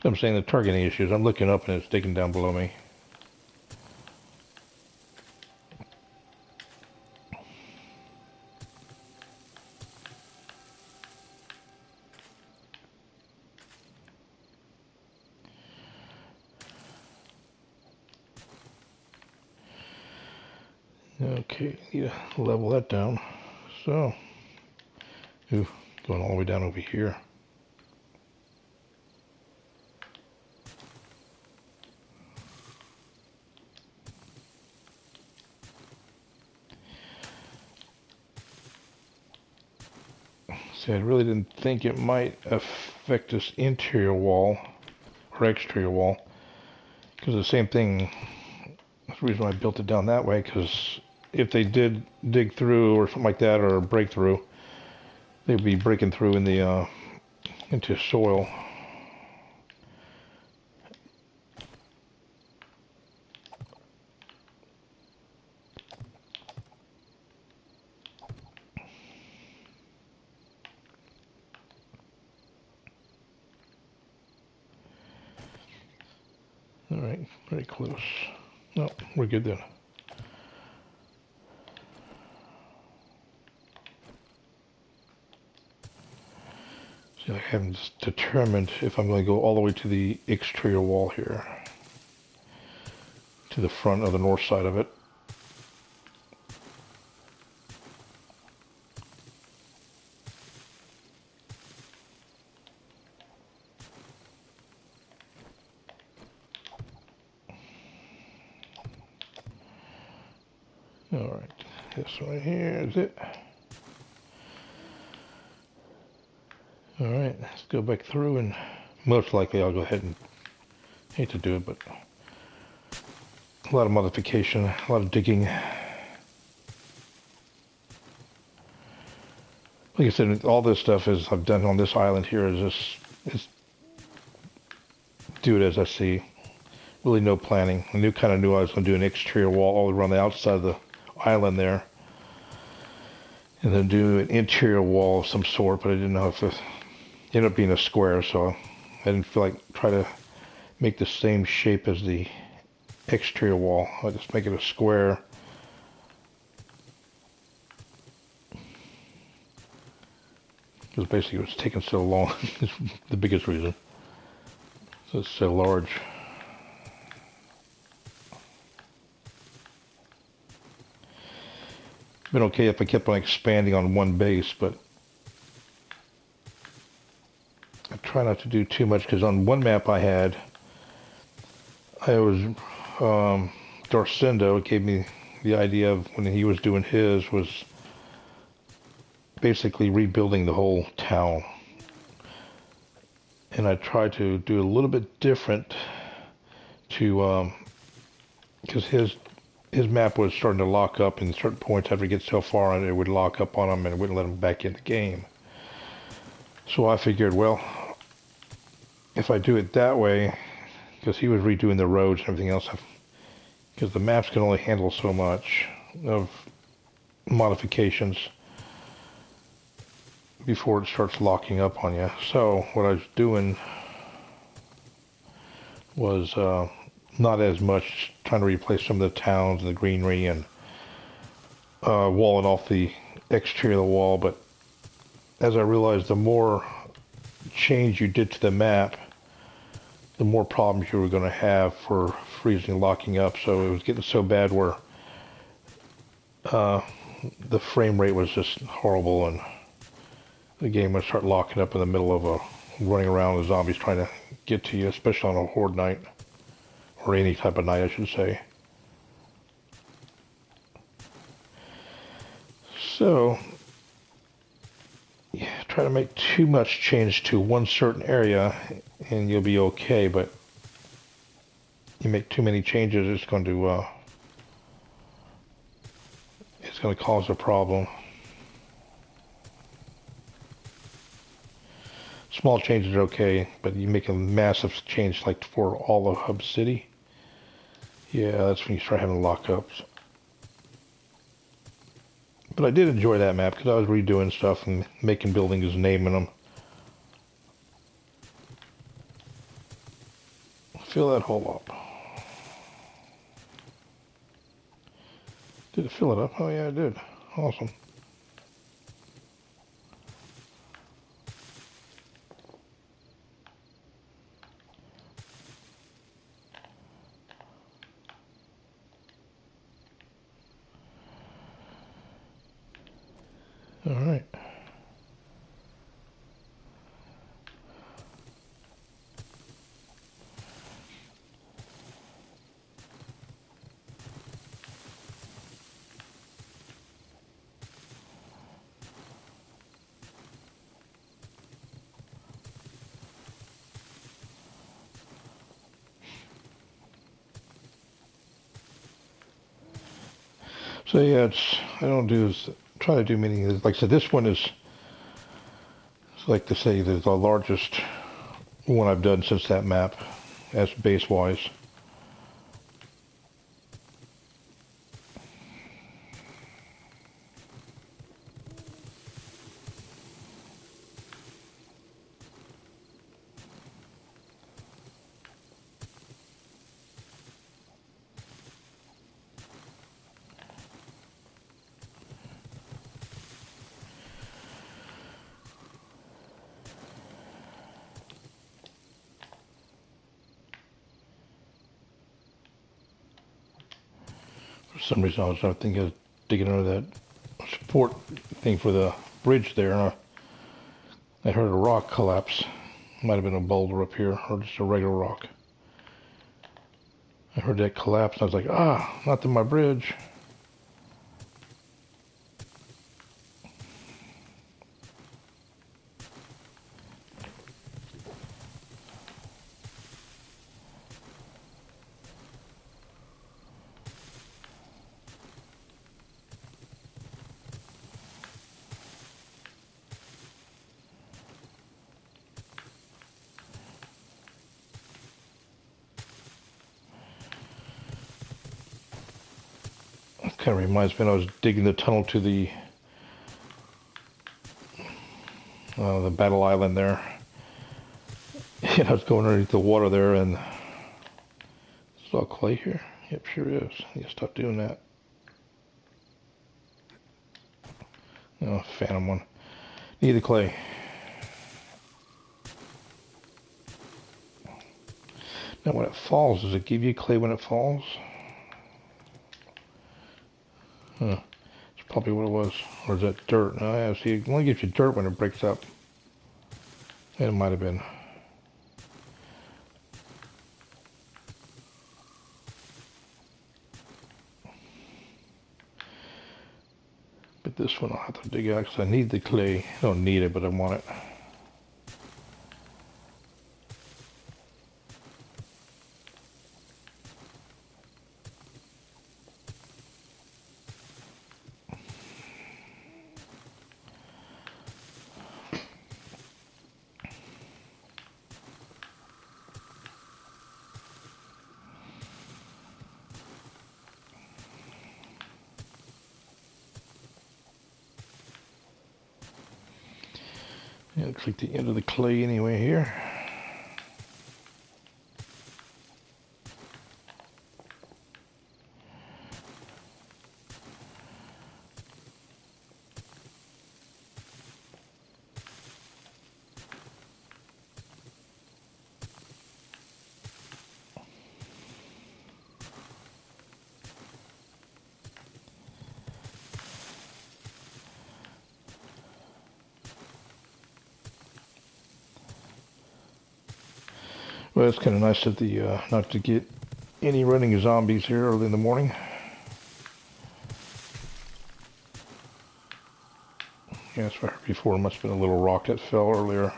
I'm saying the targeting issues. I'm looking up and it's digging down below me. Okay, need to level that down. So, ooh, going all the way down over here. See, I really didn't think it might affect this interior wall or exterior wall, because the same thing. That's the reason why I built it down that way, because if they did dig through or something like that, or break through, they'd be breaking through in the into soil. All right, very close. No, we're good then. See, I haven't determined if I'm going to go all the way to the exterior wall here, to the front of the north side of it. All right, this right here is it. All right, let's go back through, and most likely I'll go ahead and, hate to do it, but a lot of modification, a lot of digging. Like I said, all this stuff is I've done on this island here is do it as I see. Really no planning. I kind of knew I was going to do an exterior wall all around the outside of the island there, and then do an interior wall of some sort, but I didn't know if it ended up being a square, so I didn't feel like try to make the same shape as the exterior wall. I'll just make it a square. Because basically it was taking so long. It's the biggest reason. So it's so large. Been okay if I kept on expanding on one base, but I try not to do too much, because on one map I was Darcindo gave me the idea of, when he was doing his, was basically rebuilding the whole town. And I tried to do a little bit different to, because his map was starting to lock up in certain points. After it gets so far on it, would lock up on him and it wouldn't let him back in the game. So I figured, well, if I do it that way, because he was redoing the roads and everything else, because the maps can only handle so much of modifications before it starts locking up on you. So what I was doing was not as much trying to replace some of the towns and the greenery and walling off the exterior of the wall, but as I realized, the more change you did to the map, the more problems you were going to have for freezing and locking up. So it was getting so bad where the frame rate was just horrible, and the game would start locking up in the middle of a running around with zombies trying to get to you, especially on a horde night. Or any type of night, I should say. So, yeah, try to make too much change to one certain area and you'll be okay, but you make too many changes, it's going to cause a problem. Small changes are okay, but you make a massive change like for all of Hub City. Yeah, that's when you start having lockups. But I did enjoy that map because I was redoing stuff and making buildings and naming them. Fill that hole up. Did it fill it up? Oh yeah, it did. Awesome. All right. So yeah, I don't do is try to do many. Like I said, this one is, it's like to say, the largest one I've done since that map, as base wise. For some reason, I thinking of digging under that support thing for the bridge there, and I heard a rock collapse. Might have been a boulder up here, or just a regular rock. I heard that collapse, and I was like, ah, not to my bridge. Kind of reminds me when I was digging the tunnel to the Battle Island there. And I was going underneath the water there, and saw clay here. Yep, sure is. Yeah, stop doing that. Oh, phantom one. Need the clay. Now, when it falls, does it give you clay when it falls? Huh. That's probably what it was. Or is that dirt? Oh, yeah, see, it only gives you dirt when it breaks up. It might have been. But this one I'll have to dig out because I need the clay. I don't need it, but I want it. Yeah, looks like the end of the clay anyway here. Well, it's kind of nice that not to get any running zombies here early in the morning. Yeah, that's what I heard before. It must have been a little rock that fell earlier.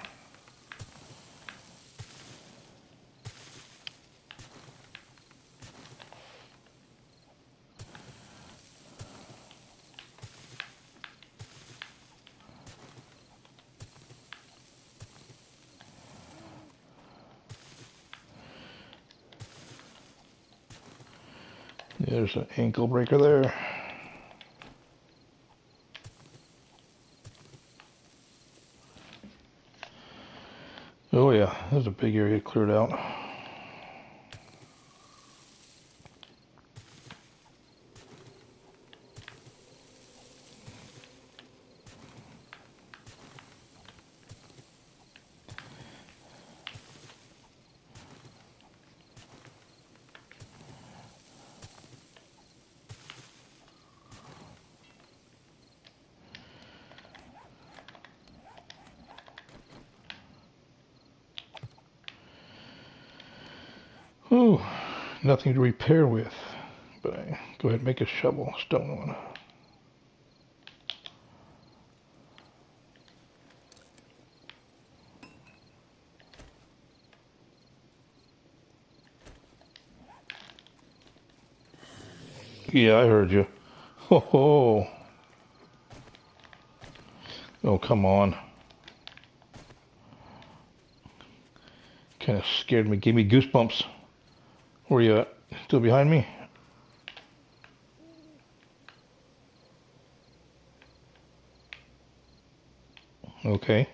There's an ankle breaker there. Oh yeah, there's a big area cleared out. Ooh, nothing to repair with. But I go ahead and make a shovel, stone one. Yeah, I heard you. Ho ho. Oh, come on. Kind of scared me, gave me goosebumps. Where you at? Still behind me? Okay.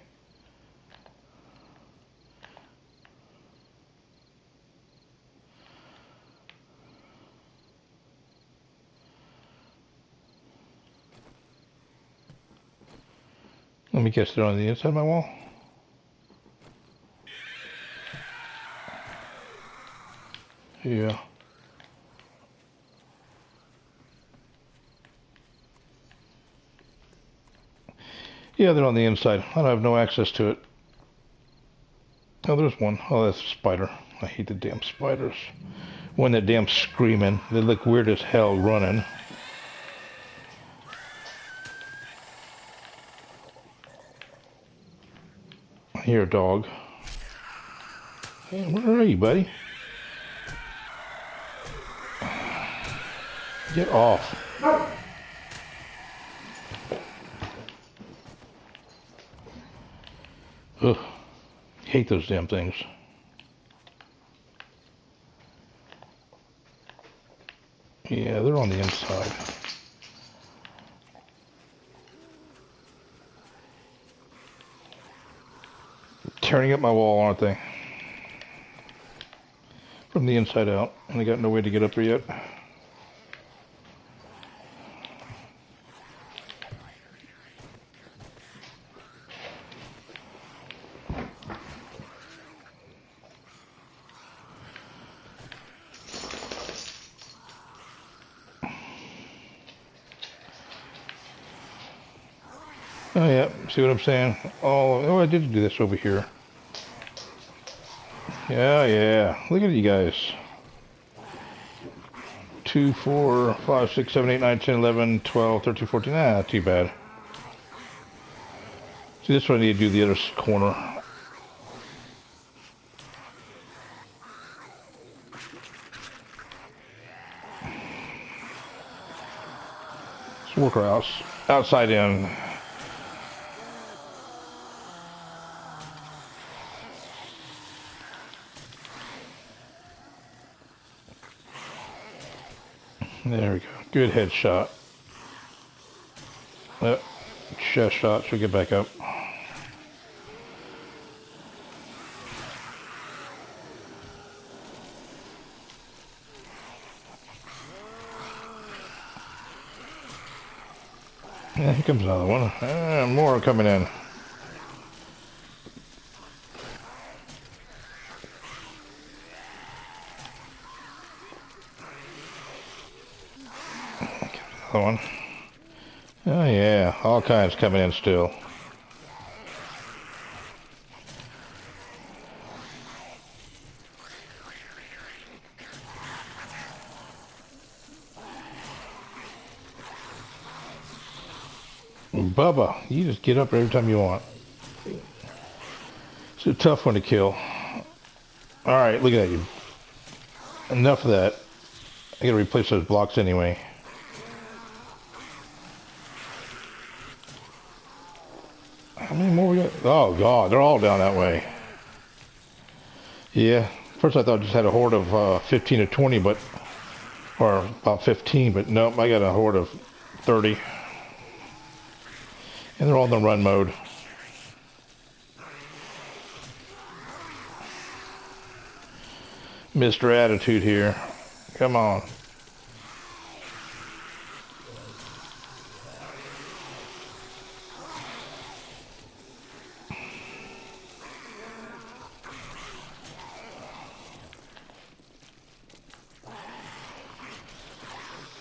Let me guess, they're on the inside of my wall? Yeah. Yeah, they're on the inside. I have no access to it. Oh, there's one. Oh, that's a spider. I hate the damn spiders. When that damn screaming, they look weird as hell running. I hear a dog. Hey, where are you, buddy? Get off. Ugh. Hate those damn things. Yeah, they're on the inside. Tearing up my wall, aren't they? From the inside out. And I got no way to get up there yet. Oh yeah, see what I'm saying? Oh, I did do this over here. Yeah. Look at you guys. 2, 4, 5, 6, 7, 8, 9, 10, 11, 12, 13, 14. Not too bad. See, this one I need to do the other corner. Let's work our outside in. There we go. Good headshot. Chest shot. She'll get back up. Yeah, here comes another one. More coming in. Another one. Oh yeah, all kinds coming in still. Bubba, you just get up every time you want. It's a tough one to kill. Alright, look at you. Enough of that. I gotta replace those blocks anyway. How many more we got? Oh god, they're all down that way. Yeah, first I thought I just had a horde of 15 or 20, but or about 15, but nope, I got a horde of 30. And they're all in the run mode. Mr. Attitude here. Come on.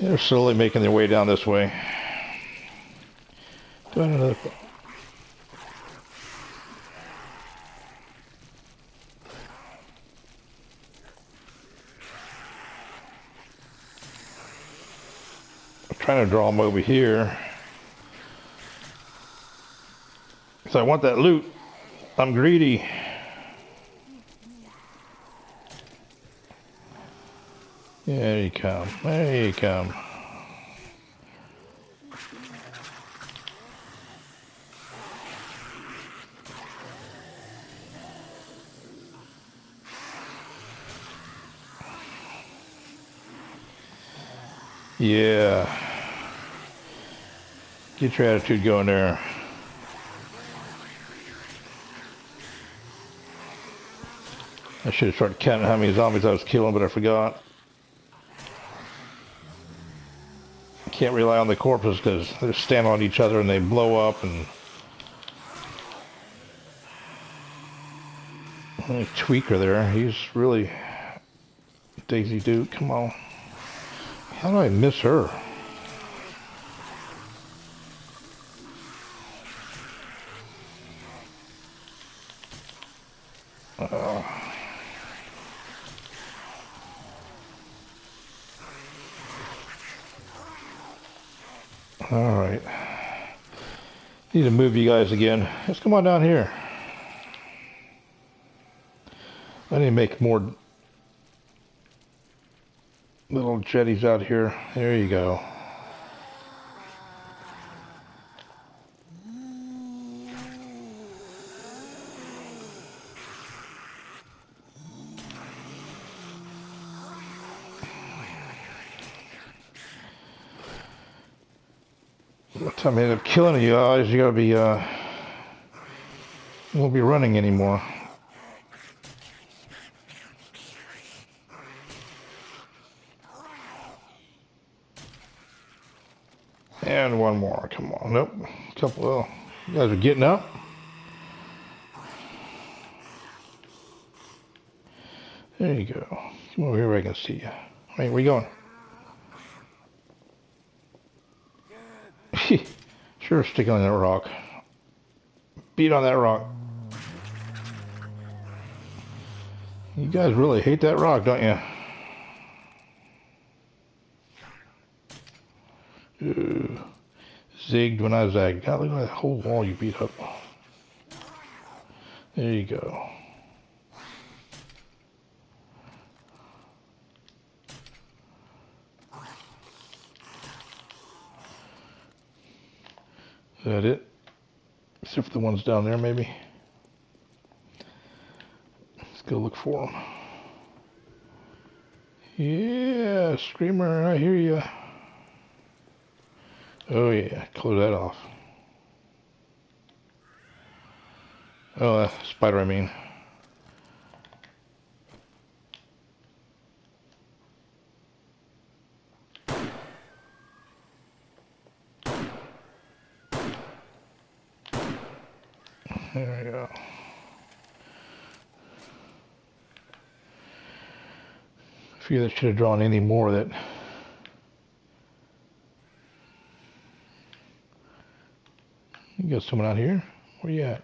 They're slowly making their way down this way. Do another. I'm trying to draw them over here. Because I want that loot. I'm greedy. There you come. There you come. Yeah. Get your attitude going there. I should have started counting how many zombies I was killing, but I forgot. Can't rely on the corpses because they're standing on each other and they blow up and... Tweaker there, he's really... Daisy Duke, come on. How do I miss her? Alright. Need to move you guys again. Let's come on down here. I need to make more little jetties out here. There you go. By the time I end up killing you guys, you gotta be, you won't be running anymore. And one more, come on. Nope. A couple, well, you guys are getting up. There you go. Come over here where I can see you. Wait, where you going? Sure, stick on that rock. Beat on that rock. You guys really hate that rock, don't you? Ooh. Zigged when I zagged. God, look at that whole wall you beat up. There you go. Is that it? Except for the ones down there, maybe. Let's go look for them. Yeah, Screamer, I hear you. Oh yeah, close that off. Oh, spider, I mean. There we go. I figure that should have drawn any more that... You got someone out here? Where you at?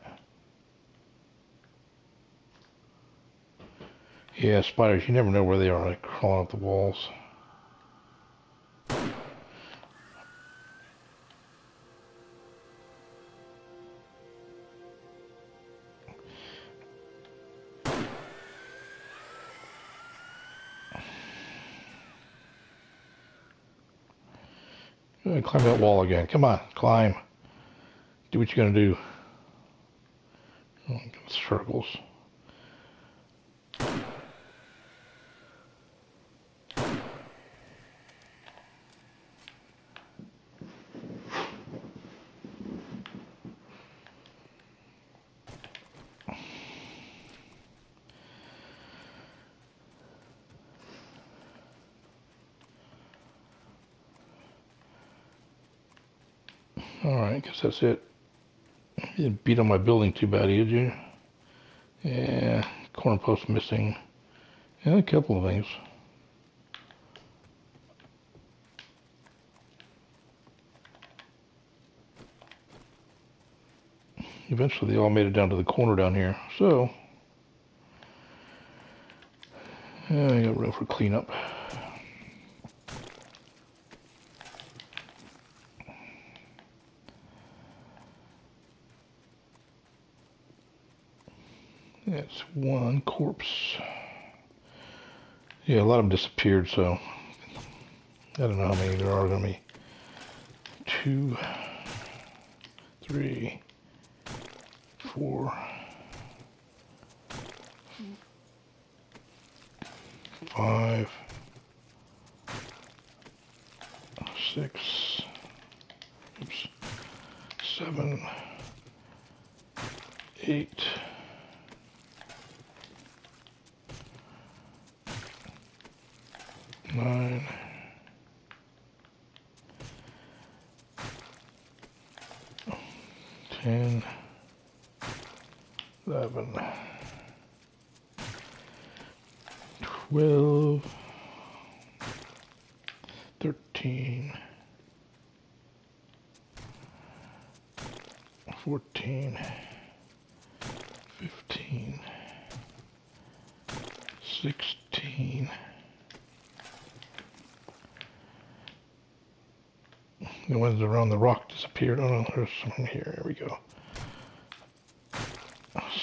Yeah, spiders, you never know where they are, like crawling up the walls. Climb that wall again. Come on, climb. Do what you're gonna do. Oh, circles. Alright, guess that's it. You didn't beat on my building too bad, did you? Yeah, corner post missing. Yeah, a couple of things. Eventually they all made it down to the corner down here. So, yeah, I got room for cleanup. That's one corpse. Yeah, a lot of them disappeared, so I don't know how many there are going to be. 2, 3, 4, 5, 6, 7, 8, 9, 10, 11, 12, 13, 14, 15, 16. The ones around the rock disappeared. Oh no, there's some here. Here we go.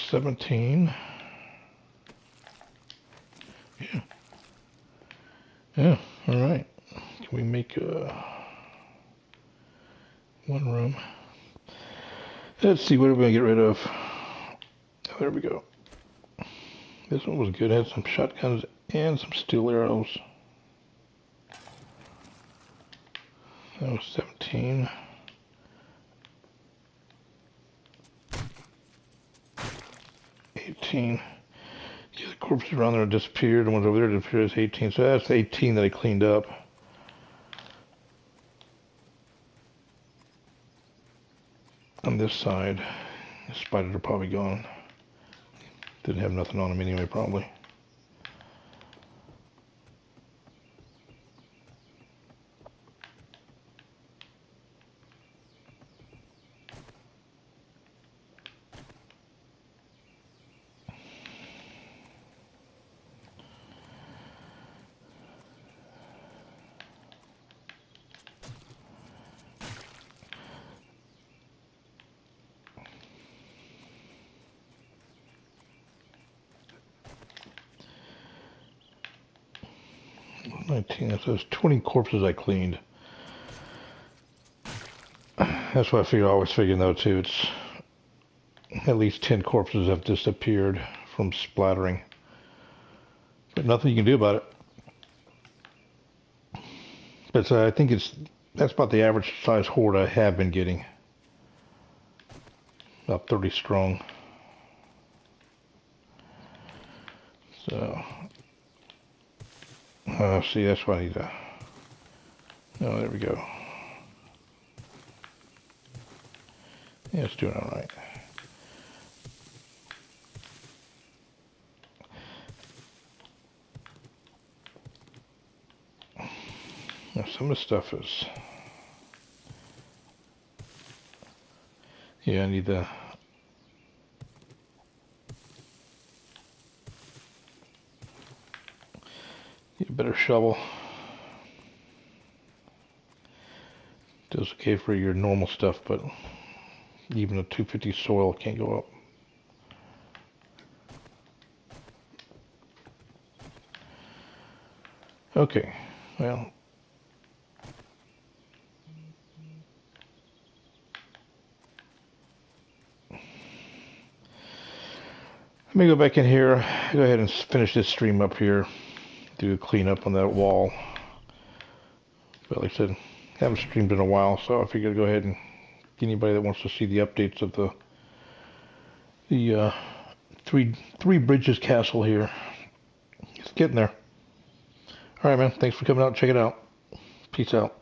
17. Yeah. Yeah, alright. Can we make one room? Let's see, what are we going to get rid of? Oh, there we go. This one was good. It had some shotguns and some steel arrows. That was 17. 18. Yeah, the corpses around there disappeared. The ones over there disappeared as 18. So that's 18 that I cleaned up. On this side, the spiders are probably gone. Didn't have nothing on them anyway, probably. So there's 20 corpses I cleaned. That's what I always figured though too. It's at least 10 corpses have disappeared from splattering. But nothing you can do about it. But I think that's about the average size horde I have been getting. About 30 strong. So, see, that's why I need to. Oh, there we go. Yeah, it's doing all right. Now, some of the stuff is. Yeah, I need the. Need a better shovel. Does okay for your normal stuff, but even a 250 soil can't go up. Okay, well, me go back in here, go ahead and finish this stream up here, do a cleanup on that wall. But like I said, I haven't streamed in a while, so I figured I'd go ahead and anybody that wants to see the updates of the three bridges castle here. It's getting there. All right, man. Thanks for coming out and check it out. Peace out.